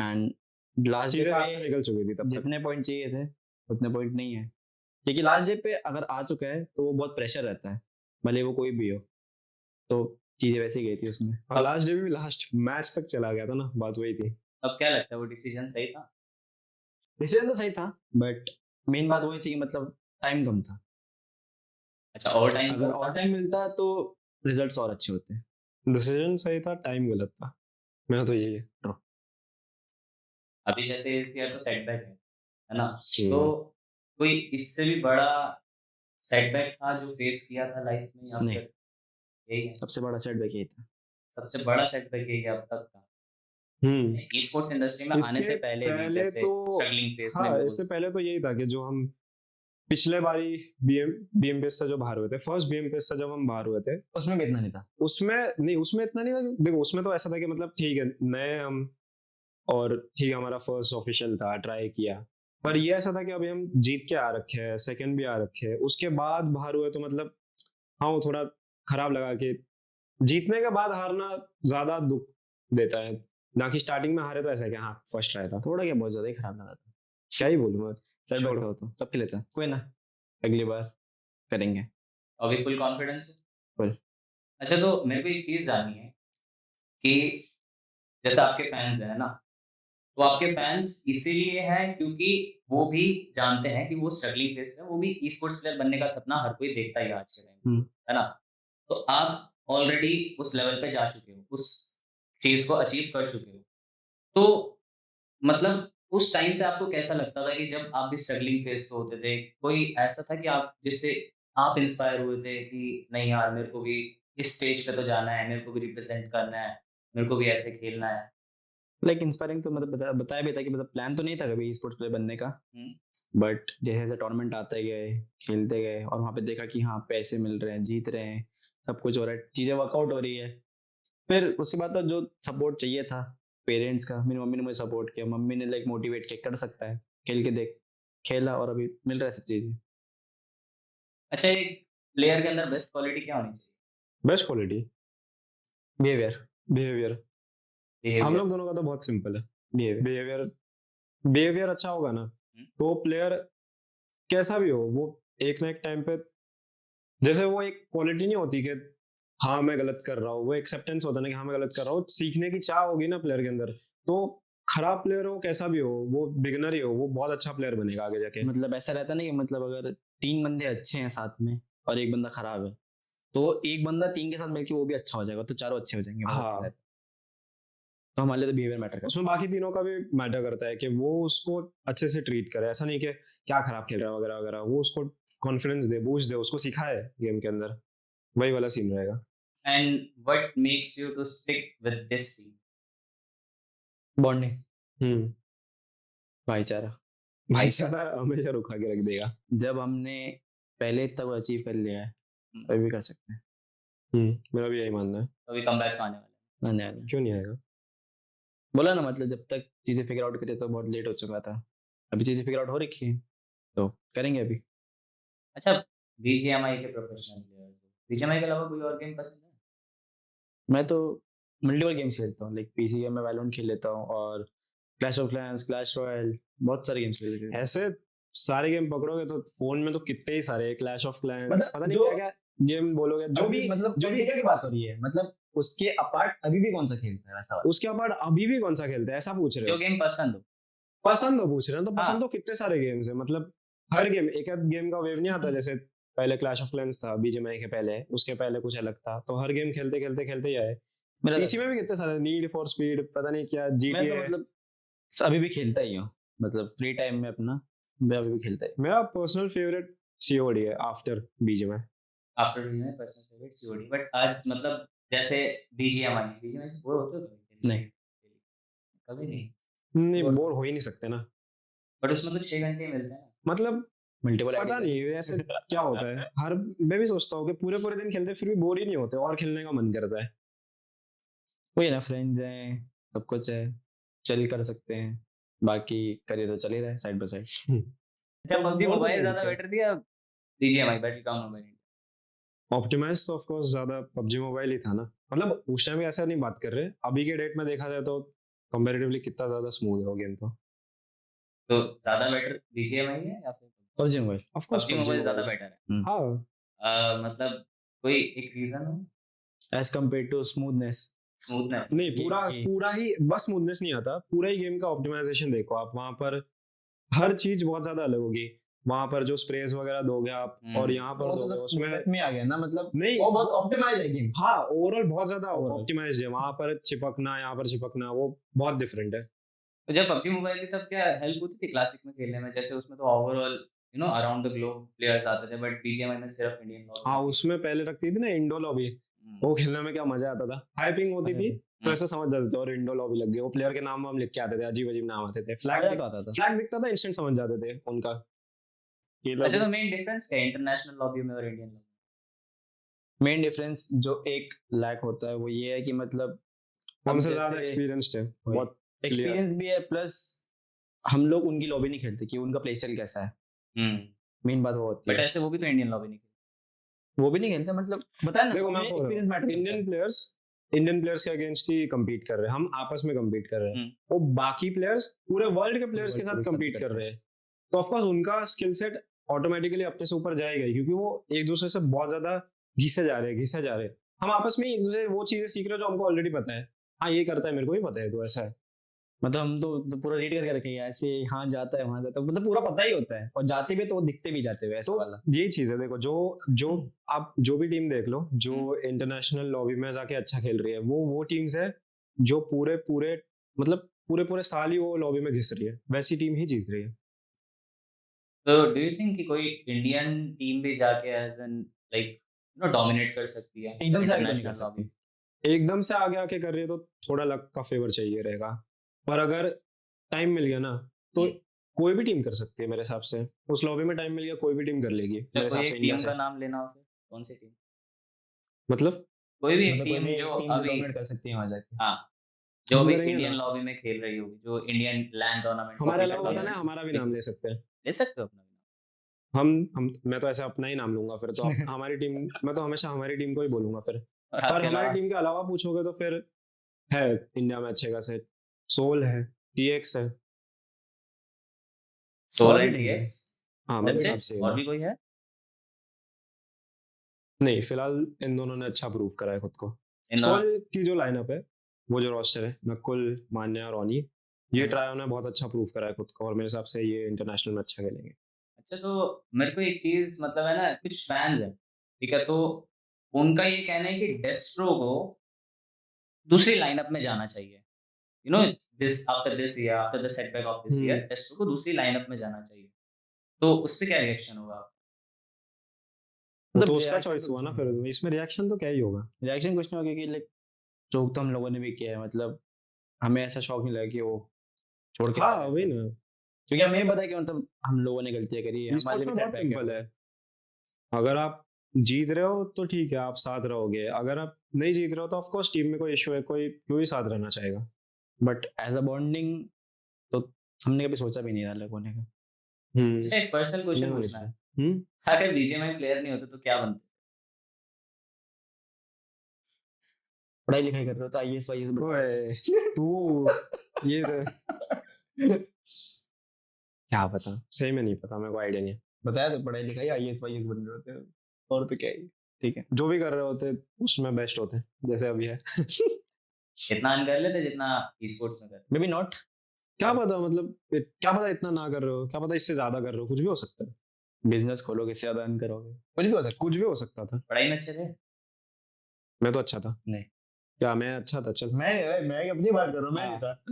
एंड लास्ट डे चीजें हाथ से पे निकल चुकी थी तब तक। जितने पॉइंट चाहिए थे उतने पॉइंट नहीं है क्योंकि लास्ट डे पे अगर आ चुका है तो वो बहुत प्रेशर रहता है भले वो कोई भी हो, तो चीजें वैसे ही गई थी उसमें। और लास्ट डे भी लास्ट मैच तक चला गया था ना, बात वही थी। अब क्या लगता है वो डिसीजन सही था? डिसीजन तो सही था बट मेन बात वही थी कि मतलब टाइम कम था। अच्छा और टाइम अगर और टाइम मिलता तो रिजल्ट्स और अच्छे होते। डिसीजन सही था, टाइम गलत था, मेरा तो यही है। अभी जैसे इस ईयर तो सेटबैक है ना, तो कोई इससे भी बड़ा सेटबैक था जो फेस किया था लाइफ में, या नहीं। फिर यही है? सबसे बड़ा सेटबैक यही था। सबसे बड़ा सेटबैक यही अब तक था ई स्पोर्ट्स इंडस्ट्री में आने से पहले भी, जैसे स्ट्रगलिंग फेस में। हाँ, इससे पहले तो यही था कि जो हम पिछले बारी बीएमपीएस से जो बाहर हुए थे, फर्स्ट बीएमपीएस से जब हम बाहर हुए थे, उसमें भी इतना नहीं था। उसमें इतना नहीं था। देखो उसमें तो ऐसा था कि मतलब ठीक है नए हम, और ठीक है हमारा फर्स्ट ऑफिशियल था, ट्राई किया, पर ये ऐसा था कि अभी हम जीत के आ रखे हैं, सेकंड भी आ रखे हैं, उसके बाद बाहर हुए, तो मतलब हाँ वो थोड़ा खराब लगा कि जीतने के बाद हारना ज्यादा दुख देता है, ना कि स्टार्टिंग में हारे तो ऐसा कि हाँ फर्स्ट आया था। थोड़ा क्या बहुत ज्यादा ही खराब लगा था। क्या ही बोलूँ मैं, सेटबैक था तो सबके लिए था। कोई ना, अगली बार करेंगे। अभी फुल कॉन्फिडेंस? फुल। अच्छा, तो मेरे को एक चीज जाननी है कि जैसे आपके फैंस हैं ना, तो आपके फैंस इसीलिए हैं क्योंकि वो भी जानते हैं कि वो स्ट्रगलिंग फेस में, वो भी ई स्पोर्ट्स प्लेयर बनने का सपना हर कोई देखता ही है आज के टाइम में, है ना? तो आप ऑलरेडी उस लेवल पे जा चुके हो, उस चीज को अचीव कर चुके हो, तो मतलब उस टाइम पे आपको कैसा लगता था कि जब आप भी स्ट्रगलिंग फेस पे होते थे? कोई ऐसा था कि आप जिससे आप इंस्पायर हुए थे कि नहीं यार मेरे को भी इस स्टेज पे तो जाना है, मेरे को भी रिप्रेजेंट करना है, मेरे को भी ऐसे खेलना है? लाइक इंस्पायरिंग तो मतलब बताया भी था कि मतलब प्लान तो नहीं था कभी स्पोर्ट्स प्लेयर बनने का, बट जैसे जैसे टूर्नामेंट आते गए, खेलते गए, और वहाँ पे देखा कि हाँ पैसे मिल रहे हैं, जीत रहे हैं, सब कुछ हो रहा है, चीजें वर्कआउट हो रही है। फिर उसके बाद तो जो सपोर्ट चाहिए था पेरेंट्स का, मेरी मम्मी ने मुझे सपोर्ट किया, मम्मी ने लाइक मोटिवेट किया, कर सकता है, खेल के देख, खेला और अभी मिल रहा है सब चीजें। अच्छा, एक प्लेयर के अंदर बेस्ट क्वालिटी क्या होनी चाहिए? Best quality behaviour. हम लोग दोनों का तो बहुत सिंपल है, बिहेवियर अच्छा होगा ना तो प्लेयर कैसा भी हो, वो एक ना एक टाइम पे, जैसे वो एक क्वालिटी नहीं होती कि हाँ मैं गलत कर रहा हूँ, वो एक्सेप्टेंस होता है ना कि हाँ मैं गलत कर रहा हूँ, सीखने की चाह होगी ना प्लेयर के अंदर, तो खराब प्लेयर हो कैसा भी हो, वो बिगनर ही हो, वो बहुत अच्छा प्लेयर बनेगा आगे जाके। मतलब ऐसा रहता ना कि मतलब अगर 3 बंदे अच्छे हैं साथ में और एक बंदा खराब है, तो एक बंदा 3 के साथ मिलकर वो भी अच्छा हो जाएगा, तो चारों अच्छे हो जाएंगे। हाँ, तो हमारे लिए तो बिहेवियर मैटर करता है। उसमें बाकी तीनों का भी मैटर करता है कि वो उसको अच्छे से ट्रीट करे, ऐसा नहीं कि क्या खराब खेल रहा है वगैरह वगैरह, वो उसको कॉन्फिडेंस दे, बूस्ट दे, उसको सिखाए गेम के अंदर, वही वाला सीन रहेगा। And what makes you to stick with this team? Bonding, भाईचारा हमेशा रुका के रख देगा। जब हमने पहले तक अचीव कर लिया है, तो भी कर सकते हैं। मेरा भी यही मानना है। अभी कमबैक तो आने वाला है। क्यों नहीं आएगा? बोला ना, मतलब जब तक चीजें फिगर आउट करते तो बहुत लेट हो चुका था, अभी चीजें फिगर आउट हो रखी है तो करेंगे अभी। अच्छा, बीजीएमआई के प्रोफेशनल प्लेयर, बीजीएमआई के अलावा कोई और गेम पसंद है? मैं तो मल्टीपल गेम्स खेलता हूँ, लाइक पीसी गेम में वैलोरेंट खेल लेता हूँ, और clash of clans, Clash Royale, बहुत सारे गेम्स खेल लेते हैं। ऐसे सारे गेम पकड़ोगे तो फोन में तो कितने ही सारे, क्लैश ऑफ क्लैंस, पता नहीं क्या क्या गेम बोलोगे, जो भी मतलब जो भी की बात हो रही है, मतलब उसके अपार्ट अभी भी कौन सा खेलता है वैसा? उसके अपार्ट अभी भी कौन सा खेलता है ऐसा पूछ रहे जो हो? गेम पसंद हो पूछ रहे हैं, तो पसंद तो कितने सारे गेम्स है, मतलब हर गेम, एक आध गेम का वेव नहीं आता, जैसे पहले क्लैश ऑफ क्लैंस था बीजीएमआई के पहले, उसके पहले कुछ अलग था, तो हर गेम खेलते खेलते खेलते ही आए। पीसी में भी कितने सारे, नीड फॉर स्पीड, पता नहीं क्या, जीटीए, मैं तो मतलब अभी भी खेलता ही हूँ, मतलब फ्री टाइम में अपना मैं अभी भी खेलता ही। मेरा पर्सनल फेवरेट सीओडी है after BGMI. After BGMI personal favourite COD, but आज मतलब जैसे बीजीएमआई से बोर होते हो? नहीं, कभी नहीं। नहीं बोर हो ही नहीं सकते ना, बट उसमें तो 6 घंटे मिलते हैं, मतलब मल्टीपल पता नहीं ऐसे क्या होता है, हर मैं भी सोचता हूँ कि पूरे पूरे दिन खेलते फिर भी बोर ही नहीं होते, और खेलने का मन करता है। वही ना, फ्रेंड्स हैं, सब कुछ है, चल कर सकते हैं, बाकी करियर तो चल ही रहा है साइड बाय साइड। अच्छा, पबजी मोबाइल ज्यादा बेटर थी या BGMI battleground mobile? Optimise of course ज्यादा पबजी मोबाइल ही था ना, मतलब उस टाइम ऐसा नहीं बात कर रहे, अभी के डेट में देखा जाए तो कंपैरेटिवली कितना ज्यादा स्मूथ है वो गेम, तो ज्यादा बेटर बीजीएमआई है या फिर PUBG mobile? Of course PUBG mobile ज्यादा बेटर है? हाँ, मतलब कोई एक रीजन हो as compare to smoothness? Smoothness नहीं, पूरा ही बस स्मूथनेस नहीं आता, पूरा ही गेम का ऑप्टिमाइजेशन देखो आप, वहां पर हर चीज बहुत ज्यादा अलग होगी, वहां पर जो स्प्रेस वगैरह दोगे आप और यहाँ पर वो तो दोगे सब उसमें में आ गया ना, मतलब नहीं, वो बहुत ऑप्टिमाइज है गेम। हाँ ओवरऑल बहुत ज्यादा Overall. ऑप्टिमाइज है। वहां पर चिपकना, यहाँ पर चिपकना, वो बहुत डिफरेंट है। तो जब PUBG मोबाइल थी तब क्या हेल्प होती थी क्लासिक में खेलने में? जैसे उसमें तो overall around the globe players आते थे, बट BGMI में सिर्फ इंडियन लॉबी। हाँ उसमें पहले रखती थी ना इंडो लॉबी, वो खेलने में क्या मजा आता था। हाइपिंग होती थी तो ऐसे समझ जाते थे और इंडो लॉबी लग गई, वो प्लेयर के नाम हम लिख के आते थे, अजीब अजीब नाम आते थे, फ्लैग दिखता था, इंस्टेंट समझ जाते थे उनका। अच्छा, तो मेन डिफरेंस क्या है इंटरनेशनल लॉबी में और इंडियन लॉबी? मेन डिफरेंस जो एक लैक होता है वो ये है कि मतलब हमसे ज्यादा एक्सपीरियंस्ड है, बहुत एक्सपीरियंस भी है, प्लस हम लोग उनकी लॉबी नहीं खेलते कि उनका प्ले स्टाइल कैसा है। मेन बात वो होती है। बट ऐसे वो भी तो इंडियन लॉबी नहीं खेलते, वो भी नहीं खेलते, मतलब बताया ना, देखो मैं एक्सपीरियंस मैटर। इंडियन प्लेयर्स के अगेंस्ट ही कम्पीट कर रहे हैं, हम आपस में कम्पीट कर रहे हैं, वो बाकी प्लेयर्स पूरे वर्ल्ड के प्लेयर्स के साथ कम्पीट कर रहे हैं, तो ऑफकोर्स उनका स्किल सेट ऑटोमेटिकली अपने से ऊपर जाएगा ही, क्योंकि वो एक दूसरे से बहुत ज्यादा घिसे जा रहे हैं। हम आपस में एक दूसरे वो चीजें सीख रहे हैं जो हमको ऑलरेडी पता है। हाँ ये करता है, मेरे को भी पता है, तो ऐसा है। मतलब हम तो पूरा रीड करके रखे हैं ऐसे, हाँ जाता है वहां जाता है, मतलब पूरा पता ही होता है, और जाते भी तो वो दिखते भी जाते हुए ऐसा वाला। यही चीज है, देखो जो आप जो भी टीम देख लो जो इंटरनेशनल लॉबी में जाके अच्छा खेल रही है, वो टीम्स है जो पूरे साल ही वो लॉबी में घिस रही है, वैसी टीम ही जीत रही है। तो डू यू थिंक कि कोई इंडियन टीम भी जाके एज एन लाइक डोमिनेट कर सकती है एकदम से आगे नहीं कर इंटरनेशनल लॉबी? एकदम से आगे आके कर रही है तो थोड़ा लक का फेवर चाहिए रहेगा, पर अगर टाइम मिल गया ना तो कोई भी टीम कर सकती है मेरे हिसाब से। उस लॉबी में टाइम मिल गया, कोई भी टीम कर लेगी मेरे हिसाब से। टीम का नाम लेना हो फिर कौन सी टीम? मतलब कोई भी एक टीम जो अभी डोमिनेट कर सकती है वहां जाके। हाँ, जो भी इंडियन लॉबी में खेल रही होगी, जो इंडियन लैंड टूर्नामेंट हमारे अलावा पता ना, हमारा भी नाम ले सकते हैं। ले सकते हो अपना हम मैं तो ऐसा अपना ही नाम लूंगा फिर तो। हमारी टीम, मैं तो हमेशा हमारी टीम को ही बोलूंगा फिर। पर हमारी टीम के अलावा पूछोगे तो फिर है इंडिया में अच्छे खासे, सोल है, TX है। सोल एंड TX, हाँ मेरे हिसाब से। और भी कोई है? नहीं फिलहाल इन दोनों ने अच्छा प्रूव करा है खुद को। सोल की जो लाइनअप है, वो जो रोस्टर है, नकुल, मान्या, रोनी, ये ट्रायो ने बहुत अच्छा प्रूव करा है खुद को, और मेरे हिसाब से ये इंटरनेशनल में अच्छा खेलेंगे। अच्छा, तो मेरे को एक चीज मतलब है ना, कुछ फैंस हैं ठीक है, तो उनका ये कहना है कि डेस्ट्रो को दूसरी लाइनअप में जाना चाहिए, this after this year, after the setback of this year, डेस्ट्रो को दूसरी लाइनअप में जाना चाहिए। तो उससे क्या रिएक्शन होगा? तो उसका चॉइस हुआ ना, फिर इसमें रिएक्शन तो क्या ही होगा। रिएक्शन कुछ नहीं होगा, क्योंकि लाइक जोक तो हम लोगों ने भी किया है, मतलब हमें ऐसा शौक नहीं लगा कि वो छोड़ के। हाँ वही ना, क्योंकि हमें पता है कि मतलब हम लोगों ने गलतियां करी है, हमारे लिए बहुत सिंपल है। अगर आप जीत रहे हो तो ठीक है, आप साथ रहोगे, अगर आप नहीं जीत रहे हो तो ऑफ कोर्स टीम में कोई इशू है, कोई क्यों ही साथ रहना चाहेगा। बट एज अ बॉन्डिंग तो हमने कभी सोचा भी नहीं था अलग होने का। एक पर्सनल क्वेश्चन पूछना है, अगर BGMI प्लेयर नहीं होते तो क्या बनते? पढ़ाई लिखाई कर रहे हो तो IAS वाईएस। तू ये क्या पता, सही में नहीं पता, मेरे को आइडिया नहीं है। बताया तो पढ़ाई लिखाई IAS वाईएस बन रहे होते हैं, और तो क्या ही। ठीक है, जो भी कर रहे होते उसमें बेस्ट होते हैं, जैसे अभी है। इतना अर्न कर लेते जितना e-sports में कर। मे बी नॉट, क्या पता, मतलब क्या पता इतना ना कर रहे हो, क्या पता इससे ज्यादा कर रहे हो, कुछ भी हो सकता है। बिजनेस खोलोगे इससे ज्यादा अर्न करोगे, कुछ भी हो सकता था। पढ़ाई में अच्छे थे? मैं तो अच्छा था। नहीं, क्या मैं अच्छा था? चल मैं अपनी बात कर रहा हूँ, मैं नहीं था।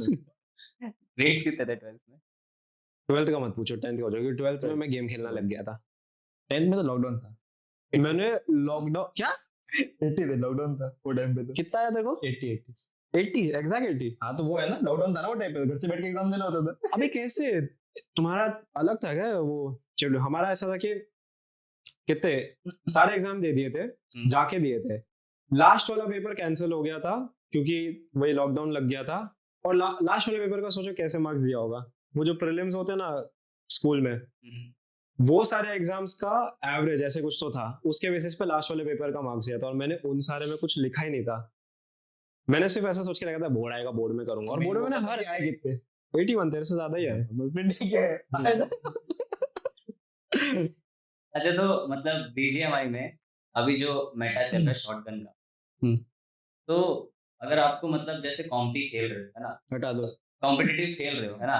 ग्रेड्स कितने थे 12th में? 12th का मत पूछो, 10th का हो जाएगा। 12th में मैं गेम खेलना लग गया था। 10th में तो लॉकडाउन था। मैंने लॉकडाउन क्या 80 थे, लॉकडाउन था वो टाइम पे। तो कितना आया तेरे को? 80 एग्जैक्ट 80। हाँ तो वो है ना, लॉकडाउन था ना वो टाइम पे, घर से बैठ के एग्जाम देना होता था। अबे कैसे, तुम्हारा अलग था क्या वो? चलो हमारा ऐसा था कि कितने सारे एग्जाम दे दिए थे, जाके दिए थे, लास्ट वाला पेपर कैंसिल हो गया था क्योंकि वही लॉकडाउन लग गया था, और लास्ट वाले पेपर का सोचो कैसे मार्क्स दिया होगा। वो जो प्रीलिम्स होते हैं ना स्कूल में, वो सारे एग्जाम्स का एवरेज ऐसे कुछ तो था, उसके बेसिस पे लास्ट वाले पेपर का मार्क्स दिया था, और मैंने उन सारे में कुछ लिखा ही नहीं था। मैंने सिर्फ ऐसा सोच के लगा था बोर्ड आएगा, बोर्ड में करूंगा, और बोर्ड में मैंने हर आए कितने 81, तेरे से ज्यादा ही है। ठीक है। अच्छा, तो मतलब BGMI में अभी जो मेटा चल रहा है शॉटगन का, तो अगर आपको मतलब जैसे कॉम्पी खेल रहे हो है ना, हटा दो, कॉम्पिटिटिव खेल रहे हो है ना,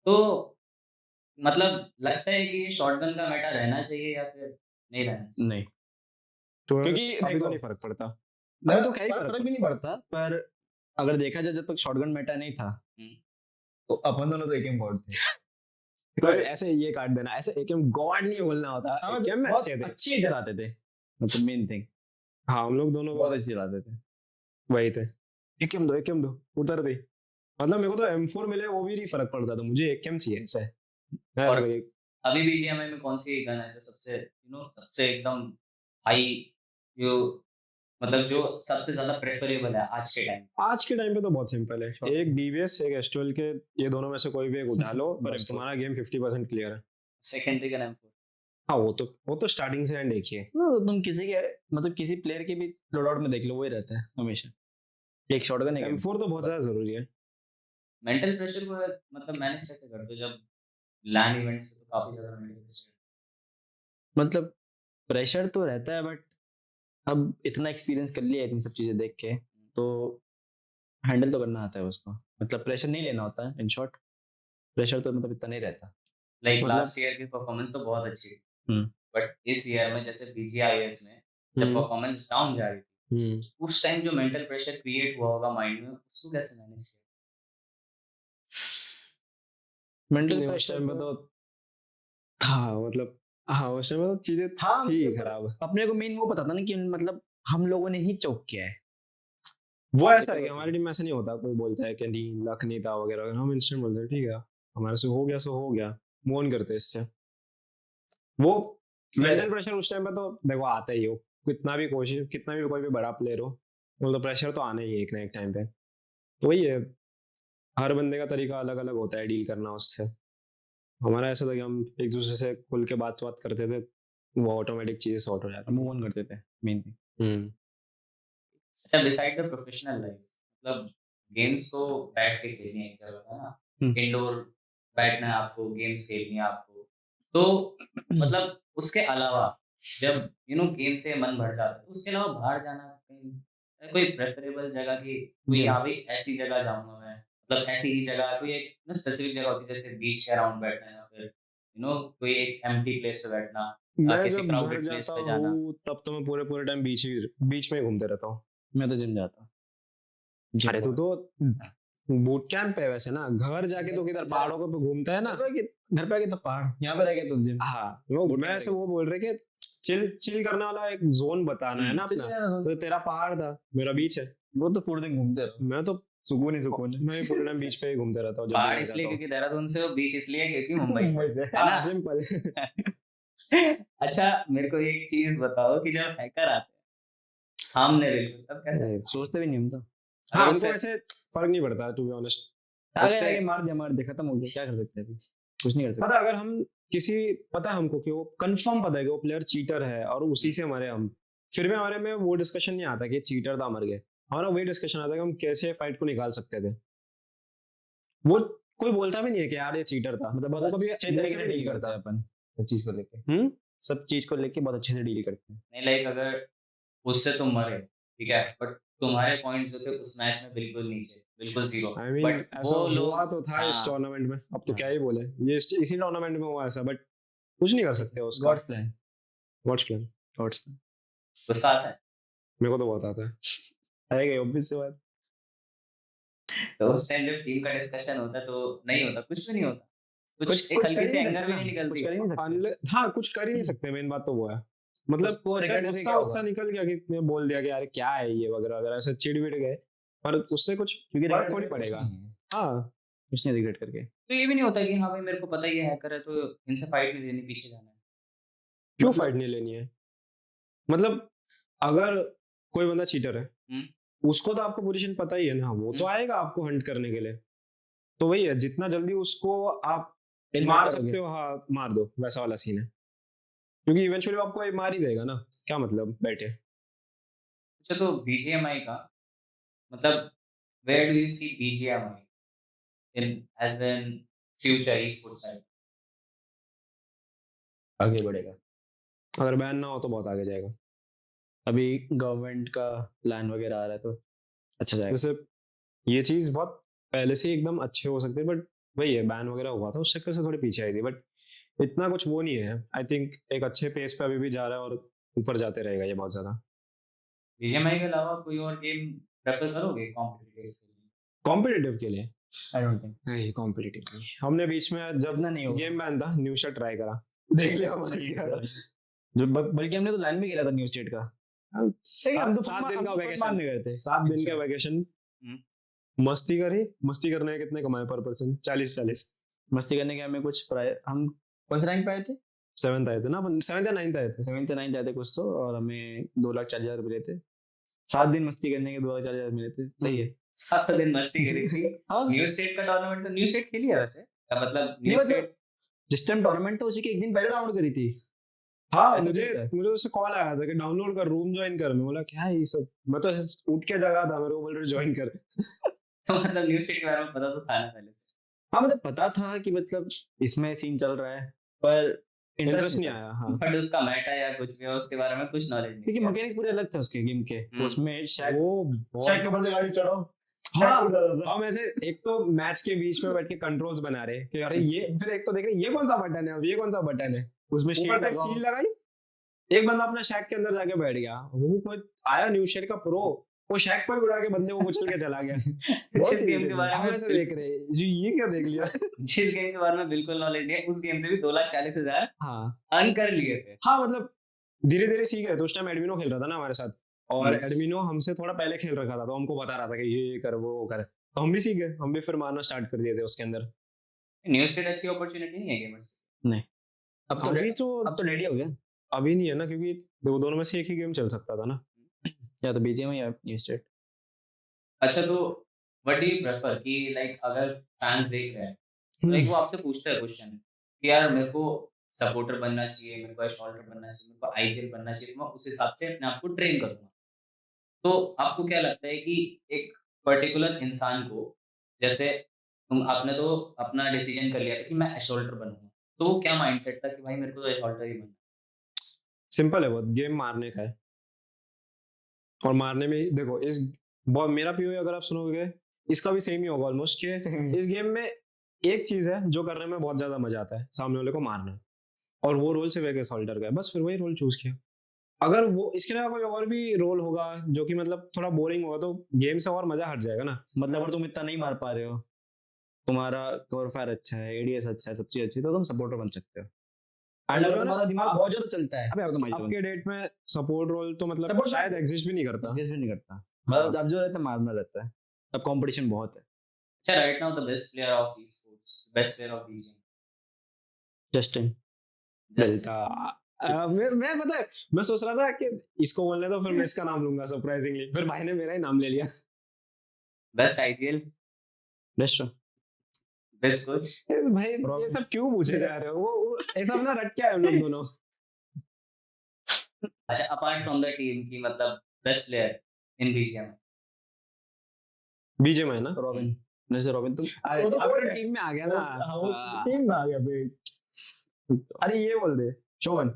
तो मतलब लगता है कि शॉटगन का मेटा रहना चाहिए या फिर नहीं रहना चाहिए? नहीं, तो क्योंकि अभी तो देखो, नहीं फर्क पड़ता। मैं अभी तो क्या ही फर्क भी नहीं पड़ता, पर अगर देखा जाए जब तक शॉटगन मेटा नहीं था हम्म। तो अपन दोनों तो एकेएम गॉड थे। तो ऐसे ये काट देना, ऐसे एकेएम गॉड नहीं बोलना होता, एकेएम में बहुत अच्छे थे। अच्छी चलाते थे, मतलब मेन थिंग हाँ हम लोग दोनों बहुत अच्छी चलाते थे। वही थे, एकेएम दो उतर दे। मतलब मेरे को तो M4 मिले वो भी नहीं फर्क पड़ता था, मुझे एकेएम चाहिए ऐसा है। मैं और ऐसा लगे अभी बीजीएमआई में कौन सी गन है जो सबसे सबसे एकदम हाई यू मतलब जो सबसे ज्यादा प्रेफरेबल है आज के टाइम? पे तो बहुत सिंपल है, एक DBS एक S12 के, ये दोनों में से कोई भी एक उठा लो बस तुम्हारा गेम 50% क्लियर है। सेकेंडरी का M4। हाँ वो तो स्टार्टिंग से एंड एक ही है। तो तुम किसी के मतलब किसी प्लेयर के भी लोडआउट में देख लो, वही रहता है हमेशा, एक शॉटगन है। M4 तो बहुत ज्यादा जरूरी है। मेंटल प्रेशर को मतलब मैनेज कैसे करते हो जब लैन इवेंट्स पे तो काफी ज्यादा मेंटल प्रेशर? मतलब प्रेशर तो रहता है, बट अब इतना एक्सपीरियंस कर लिया इतनी सब चीजें देख के, तो हैंडल तो करना आता है उसको, मतलब प्रेशर नहीं लेना होता है। इन शॉर्ट प्रेशर तो मतलब इतना नहीं रहता। लाइक मतलब लास्ट ईयर की परफॉर्मेंस तो बहुत अच्छी थी, हम्म बट इस ईयर में जैसे BGIS में जब परफॉर्मेंस डाउन जा रही थी उस टाइम जो मेंटल प्रेशर क्रिएट हुआ होगा माइंड में, उसको कैसे मैनेज किया? मेंटल उस टाइम पे तो हाँ मतलब हाँ उस टाइम पे तो चीजें थी खराब। अपने को मेन वो पता था ना कि मतलब हम लोगों ने ही चौक किया है। वो ऐसा है कि हमारी टीम में ऐसा नहीं होता, कोई बोलता है कि नहीं लक नहीं था वगैरह, हम इंस्टेंट बोलते हैं ठीक है हमारे से हो गया सो हो गया, मूव ऑन करते हैं इससे। वो मेंटल प्रेशर उस टाइम पे तो देखो आता ही हो, कितना भी कोई भी बड़ा प्लेयर हो, वो तो प्रेशर तो आना ही है एक ना एक टाइम पे। तो वही है, हर बंदे का तरीका अलग अलग होता है डील करना उससे। हमारा ऐसा था कि हम एक दूसरे से खुल के बात करते थे, वो ऑटोमेटिक चीजें सॉर्ट हो जाती, मूव ऑन करते थे मेन थिंग। अच्छा, बिसाइड द प्रोफेशनल लाइफ, मतलब गेम्स तो बैठ के खेलनी है एक जगह है ना, इंडोर बैठना है आपको, गेम्स खेलनी है आपको, तो मतलब उसके अलावा जब गेम से मन भर जाता है, उसके अलावा बाहर जाना कहीं कोई प्रेफरेबल जगह की कोई यहाँ भी ऐसी जगह जाऊंगा मैं, मतलब ऐसी ही जगह कोई एक स्पेसिफिक जगह होती है जैसे बीच के अराउंड बैठना या फिर कोई एक एम्प्टी प्लेस पे बैठना, मैं किसी जब घर क्राउडेड प्लेस जाता पे जाना? हूँ तब तो मैं पूरे टाइम बीच में ही घूमते रहता हूँ। मैं तो जिम जाता। अरे तो बूट कैंप है वैसे ना, घर जाके तो किधर पहाड़ों पे घूमता है ना, घर पे आके तो पहाड़, यहाँ पे रह के तो जिम। हाँ मैं ऐसे वो बोल रहे कि चिल करने वाला एक जोन बताना है ना अपना, तो तेरा पहाड़ था मेरा बीच है, वो तो पूरे दिन घूमते रहो, मैं तो सुकून ही सुकून है। मैं पूरे टाइम बीच पे ही घूमते रहता हूँ। पहाड़ इसलिए क्योंकि देहरादून से, और बीच इसलिए क्योंकि मुंबई से, है ना? सिंपल। अच्छा मेरे को एक चीज बताओ कि जब हैकर आते हैं सामने तब कैसे सोचते भी नहीं हम तो। हाँ हमको ऐसे फर्क नहीं पड़ता टू बी ऑनेस्ट, आगे मार दिया खत्म हो गया, क्या कर सकते हैं अभी, कुछ नहीं कर सकते। पता अगर हम पता है हमको कि वो कंफर्म पता है कि वो प्लेयर चीटर है और उसी से हमारे हम, फिर भी हमारे में वो डिस्कशन नहीं आता कि चीटर था मर गए, हमारा वही डिस्कशन आता है कि हम कैसे फाइट को निकाल सकते थे। वो कोई बोलता भी नहीं है कि यार ये चीटर था, मतलब वो कभी अच्छे तरीके से डील करता है अपन सब चीज को लेके, सब चीज को लेके बहुत अच्छे से डील करते हैं। नहीं लाइक अगर उससे तुम मरे ठीक है, बट तुम्हारे पॉइंट्स जो थे उस मैच में बिल्कुल नीचे, बिल्कुल जीरो, बट ऐसा हुआ तो था इस टूर्नामेंट में, अब तो क्या ही बोले, ये इसी टूर्नामेंट में हुआ ऐसा, बट कुछ नहीं कर सकते उसका। गॉड्स प्लान गुस्सा आता है मेरे को तो बहुत आता है, आएगा ऑब्वियस सी बात। तो उस टाइम जब टीम का डिस्कशन होता है तो नहीं होता, कुछ भी नहीं होता, कुछ एक हल्की सी एंगर भी नहीं निकलती। हाँ कुछ कर ही नहीं सकते, मेन बात तो वो है, मतलब उसका निकल गया कि मैं बोल दिया कि यार क्या है ये वगैरह वगैरह, ऐसे चिड़ गए, पर उससे कुछ फर्क थोड़ी पड़ेगा। हाँ कुछ नहीं रिग्रेट करके, तो ये भी नहीं होता कि हाँ भाई मेरे को पता ही है हैकर है तो इनसे फाइट नहीं लेनी, पीछे जाना है। क्यों फाइट नहीं लेनी है, मतलब अगर कोई बंदा चीटर है उसको तो आपको पोजीशन पता ही है ना, वो तो आएगा आपको हंट करने के लिए, तो वही है जितना जल्दी उसको आप मार सकते हो, हाँ मार दो, वैसा वाला सीन है, क्योंकि इवेंचुअली आपको मार ही देगा ना, क्या मतलब बैठे। अच्छा तो BGMI का मतलब where do you see BGMI in as in future esports side? आगे बढ़ेगा, अगर बैन ना हो तो बहुत आगे जाएगा। अभी गवर्नमेंट का प्लान वगैरह आ रहा है तो अच्छा जाएगा। जैसे ये चीज बहुत पहले से एकदम अच्छे हो सकते हैं, बट वही है, बैन वगैरह हुआ था उस चक्कर से थोड़ी पीछे आई थी, बट इतना कुछ वो नहीं है। आई थिंक एक अच्छे पेस पे अभी भी जा रहा है और ऊपर जाते रहेगा ये बहुत ज्यादा। बीजीएमआई के अलावा कोई और गेम प्रेफर करोगे कॉम्पिटिटिव के लिए? I don't think. नहीं, कॉम्पिटिटिव नहीं। हमने बीच में जब इतना नहीं होगा। गेम बैन था न्यू शट ट्राई करा, देख लिया जो बल्कि हमने तो लाइन में खेला था न्यू स्टेट का। हम तो 7 दिन का वैकेशन, मारने गए थे। 7 दिन का वैकेशन, मस्ती करी। मस्ती करने के कितने कमाए पर पर्सन? 40 मस्ती करने के हमें कुछ हम कौन से रैंक पे आए थे? 7th आए थे ना अपन, 7th या 9th आए थे। 7th या 9th आए थे कुछ तो, और हमें 2,40,000 मिले थे। 7 दिन मस्ती करने के 2,40,000 मिले थे। सही है। 7 दिन मस्ती करी थी। हाँ, न्यू स्टेट का टूर्नामेंट तो न्यू स्टेट खेली है वैसे, मतलब न्यू स्टेट जिस टाइम टूर्नामेंट था उसी के एक दिन पहले डाउनलोड करी थी। हाँ, ऐसा मुझे चलता है। मुझे उससे कॉल आया था कि डाउनलोड कर, रूम ज्वाइन कर। मैं बोला क्या है ये सब, मैं तो उठ के जगा था, मेरे को बोल रहे ज्वाइन कर। तो मतलब न्यू स्टेट के बारे में पता तो था ना पहले से? हाँ, मुझे पता था कि मतलब इसमें सीन चल रहा है, पर इंटरेस्ट नहीं आया। हाँ, बट उसका मेटा या कुछ भी उसके बारे में कुछ नॉलेज नहीं, क्योंकि मैकेनिक्स पूरे अलग थे उसके गेम के। उसमें शैक वो के ऊपर से गाड़ी चढ़ाओ। हाँ, हम ऐसे एक तो मैच के बीच में बैठ के कंट्रोल्स बना रहे कि अरे ये, फिर एक तो देख रहे ये कौन सा बटन है, अब ये कौन सा बटन है, उसमें ऊपर से कील लगाई। एक बंदा अपना शैक के अंदर जाके बैठ गया, वो कोई आया न्यू शेड का प्रो, वो शैक पर उड़ा के बंदे को कुचल के चला गया। जिस गेम के बारे में ऐसे देख रहे जी, ये क्या देख लिया। जिस गेम के बारे में बिल्कुल नॉलेज नहीं है, उस गेम से भी 2,40,000 हाँ अर्न कर लिए थे। हाँ, मतलब धीरे धीरे सीख रहे। तो उस टाइम एडमिनो खेल रहा था ना हमारे साथ, और एडमिनो हमसे थोड़ा पहले खेल रखा था, तो हमको बता रहा था कि ये कर वो कर, तो हम भी सीख गए। हम भी फिर मारना स्टार्ट कर दिए थे उसके अंदर। न्यू स्टेट अच्छी अपॉर्चुनिटी नहीं है गेमर्स? नहीं, अब तो रेडी हो गया। अभी नहीं है ना, क्योंकि दोनों में से एक ही गेम चल सकता था ना, या तो बीजीएमआई या न्यू स्टेट। अच्छा, तो व्हाट डू यू प्रेफर कि लाइक अगर फैंस देख रहे हैं तो लाइक वो आपसे पूछते हैं क्वेश्चन कि यार मेरे को सपोर्टर बनना चाहिए, मेरे को एशॉल्टर बनना चाहिए, मेरे को आईजीएल बनना चाहिए, तो मैं उस हिसाब से अपने आप को ट्रेन करूंगा। तो आपको क्या लगता है कि एक पर्टिकुलर इंसान को, जैसे आपने तो अपना डिसीजन कर लिया था कि मैं एशॉल्टर बनूंगा, तो क्या माइंडसेट था कि भाई मेरे को तो एशॉल्टर ही बनना है? सिंपल है बहुत, गेम मारने का है। और मारने में देखो, इस मेरा पीओ अगर आप सुनोगे इसका भी सेम ही होगा ऑलमोस्ट, कि इस गेम में एक चीज है जो करने में बहुत ज्यादा मजा आता है, सामने वाले को मारना, और वो रोल सिर्फ एक एसॉल्टर का है, बस फिर वही रोल चूज किया। अगर वो इसके अलावा कोई और भी रोल होगा जो कि मतलब थोड़ा बोरिंग होगा, तो गेम से और मजा हट जाएगा ना। मतलब अगर तुम इतना नहीं मार पा रहे हो, तुम्हारा कवर फायर अच्छा है, एडीएस अच्छा है, सब चीज अच्छी है, तो तुम सपोर्टर बन सकते हो। एंड अगर तुम्हारा दिमाग बहुत ज्यादा चलता है, आपके डेट में सपोर्ट रोल तो मतलब शायद एग्जिस्ट भी नहीं करता। मतलब अब जो रहता है मारना रहता है, अब कंपटीशन बहुत है। अच्छा, right now the best player of esports, best player of BGM? Justin. मैं पता है, मैं सोच रहा था कि इसको बोलने तो फिर मैं इसका नाम लूंगा सरप्राइजिंगली, फिर भाई ने मेरा ही नाम ले लिया। Best IGL, best coach. भाई ये सब क्यों पूछे जा रहे हो? वो ऐसा ना रट क्या है हम लोग दोनों। अच्छा, अपार्ट फ्रॉम द टीम की मतलब best player in BGM? BGM है ना रॉबिन। जैसे रॉबिन तुम अपने टीम में आ गया ना, टीम में आ गया भाई। अरे ये बोल दे शोवन।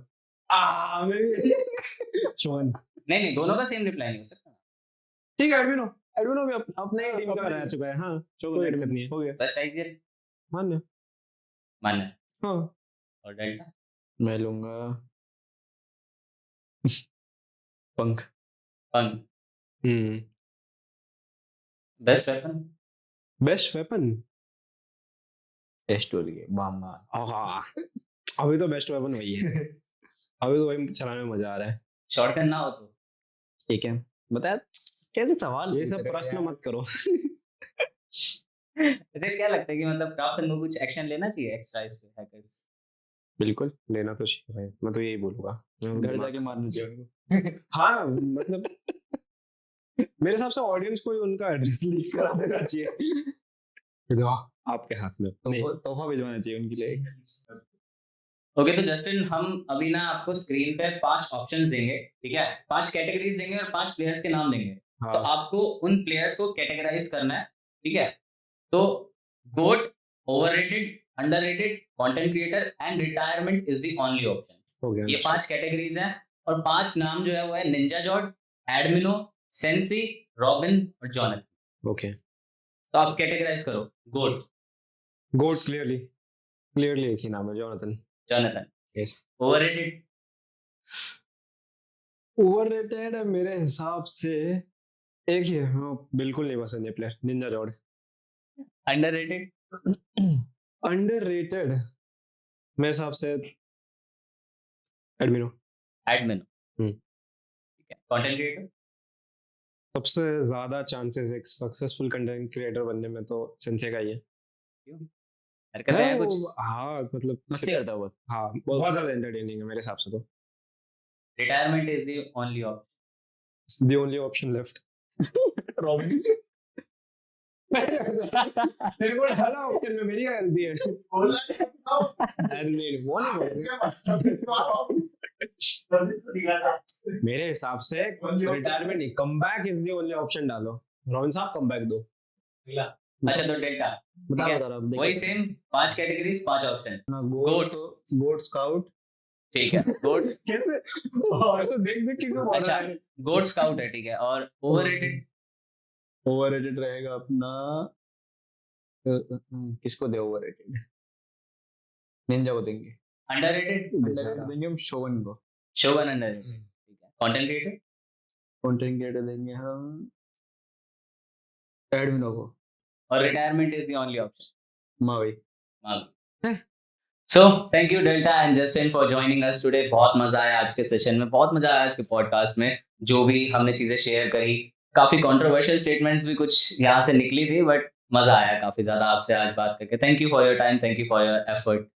शोवन नहीं, दोनों का सेम रिप्लाई नहीं हो सकता। ठीक है, एडमिनो भी अपने टीम का रह चुका है। हाँ, कोई दिक्कत नहीं है, हो गया। बेस्ट आईजीएल मान्य। हाँ, और डेल्टा मैं लूंगा पंख। बेस्ट वेपन टेस्ट हो रही है बामा। अभी तो बेस्ट वेपन वही है। अभी तो वही चलाने में मजा आ रहा है। शॉटगन ना हो तो ठीक है, बता कैसे सवाल ये सब प्रश्न मत करो। मुझे क्या लगता है कि मतलब क्राफ्ट में कुछ एक्शन लेना चाहिए एक्स्ट्रा इससे हैकर्स? बिल्कुल लेना तो चाहिए भाई, मैं तो यही बोलूंगा, घर जाके मारना चाहिए। हाँ, मतलब मेरे हिसाब से ऑडियंस को ही उनका एड्रेस लीक करा देना चाहिए। आपके हाथ में तोहफा भिजवाना चाहिए उनके लिए। ओके, तो जस्टिन हम अभी ना आपको स्क्रीन पे 5 ऑप्शंस देंगे, ठीक है? 5 कैटेगरीज देंगे और 5 प्लेयर्स के नाम देंगे। हाँ। तो आपको उन प्लेयर्स को कैटेगराइज करना है, ठीक है? तो goat, overrated, underrated, content creator and retirement is the only option. ये 5 कैटेगरीज हैं और 5 नाम जो है वो है निंजा जॉर्ड, एडमिनो, सेंसी, रॉबिन और जॉनथन। ओके, तो आप कैटेगराइज करो। गोट गोट क्लियरली एक ही नाम है, जोनाथन। यस। ओवररेटेड? ओवररेटेड है मेरे हिसाब से एक ही है, बिल्कुल नहीं पसंद ये प्लेयर, निंजा जॉर्ड। अंडररेटेड? अंडररेटेड मेरे हिसाब से एडमिनो। ठीक है। Content creator? सबसे ज्यादा चांसेस एक सक्सेसफुल कंटेंट क्रिएटर बनने में तो सेंसे का ही है। हरकतें हैं कुछ? हाँ मतलब मस्ती करता है बहुत। हाँ बहुत ज्यादा एंटरटेनिंग है मेरे हिसाब से तो। Retirement is the only option? The only option left. Robin. तेरे को डाला ऑप्शन में, मेरी क्या गलती है? मेरे हिसाब से रिटायरमेंट नहीं, comeback is the only option डालो। रोहन साहब कमबैक दो। अच्छा तो डेल्टा बता वही सेम 5 कैटेगरीज 5 ऑप्शन। गोट स्काउट। ठीक है गोट। कैसे तो देख के क्यों बोल अच्छा रहा है? गोट स्काउट है ठीक है। और ओवररेटेड रहेगा अपना किसको दे ओवररेटेड? निंजा को देंगे। अंडररेटेड देंगे हम शोवन को। शोवन अंडररेटेड ठीक है। कंटेंट क्रिएटर देंगे हम एडमिनो को। और retirement is the only option Mavi. So thank you delta and Justin for joining us today. बहुत मजा आया आज के सेशन में, बहुत मजा आया इसके पॉडकास्ट में। जो भी हमने चीजें शेयर करी, काफी कंट्रोवर्शियल स्टेटमेंट्स भी कुछ यहाँ से निकली थी, बट मजा आया काफी ज्यादा आपसे आज बात करके। Thank you for your time, thank you for your effort.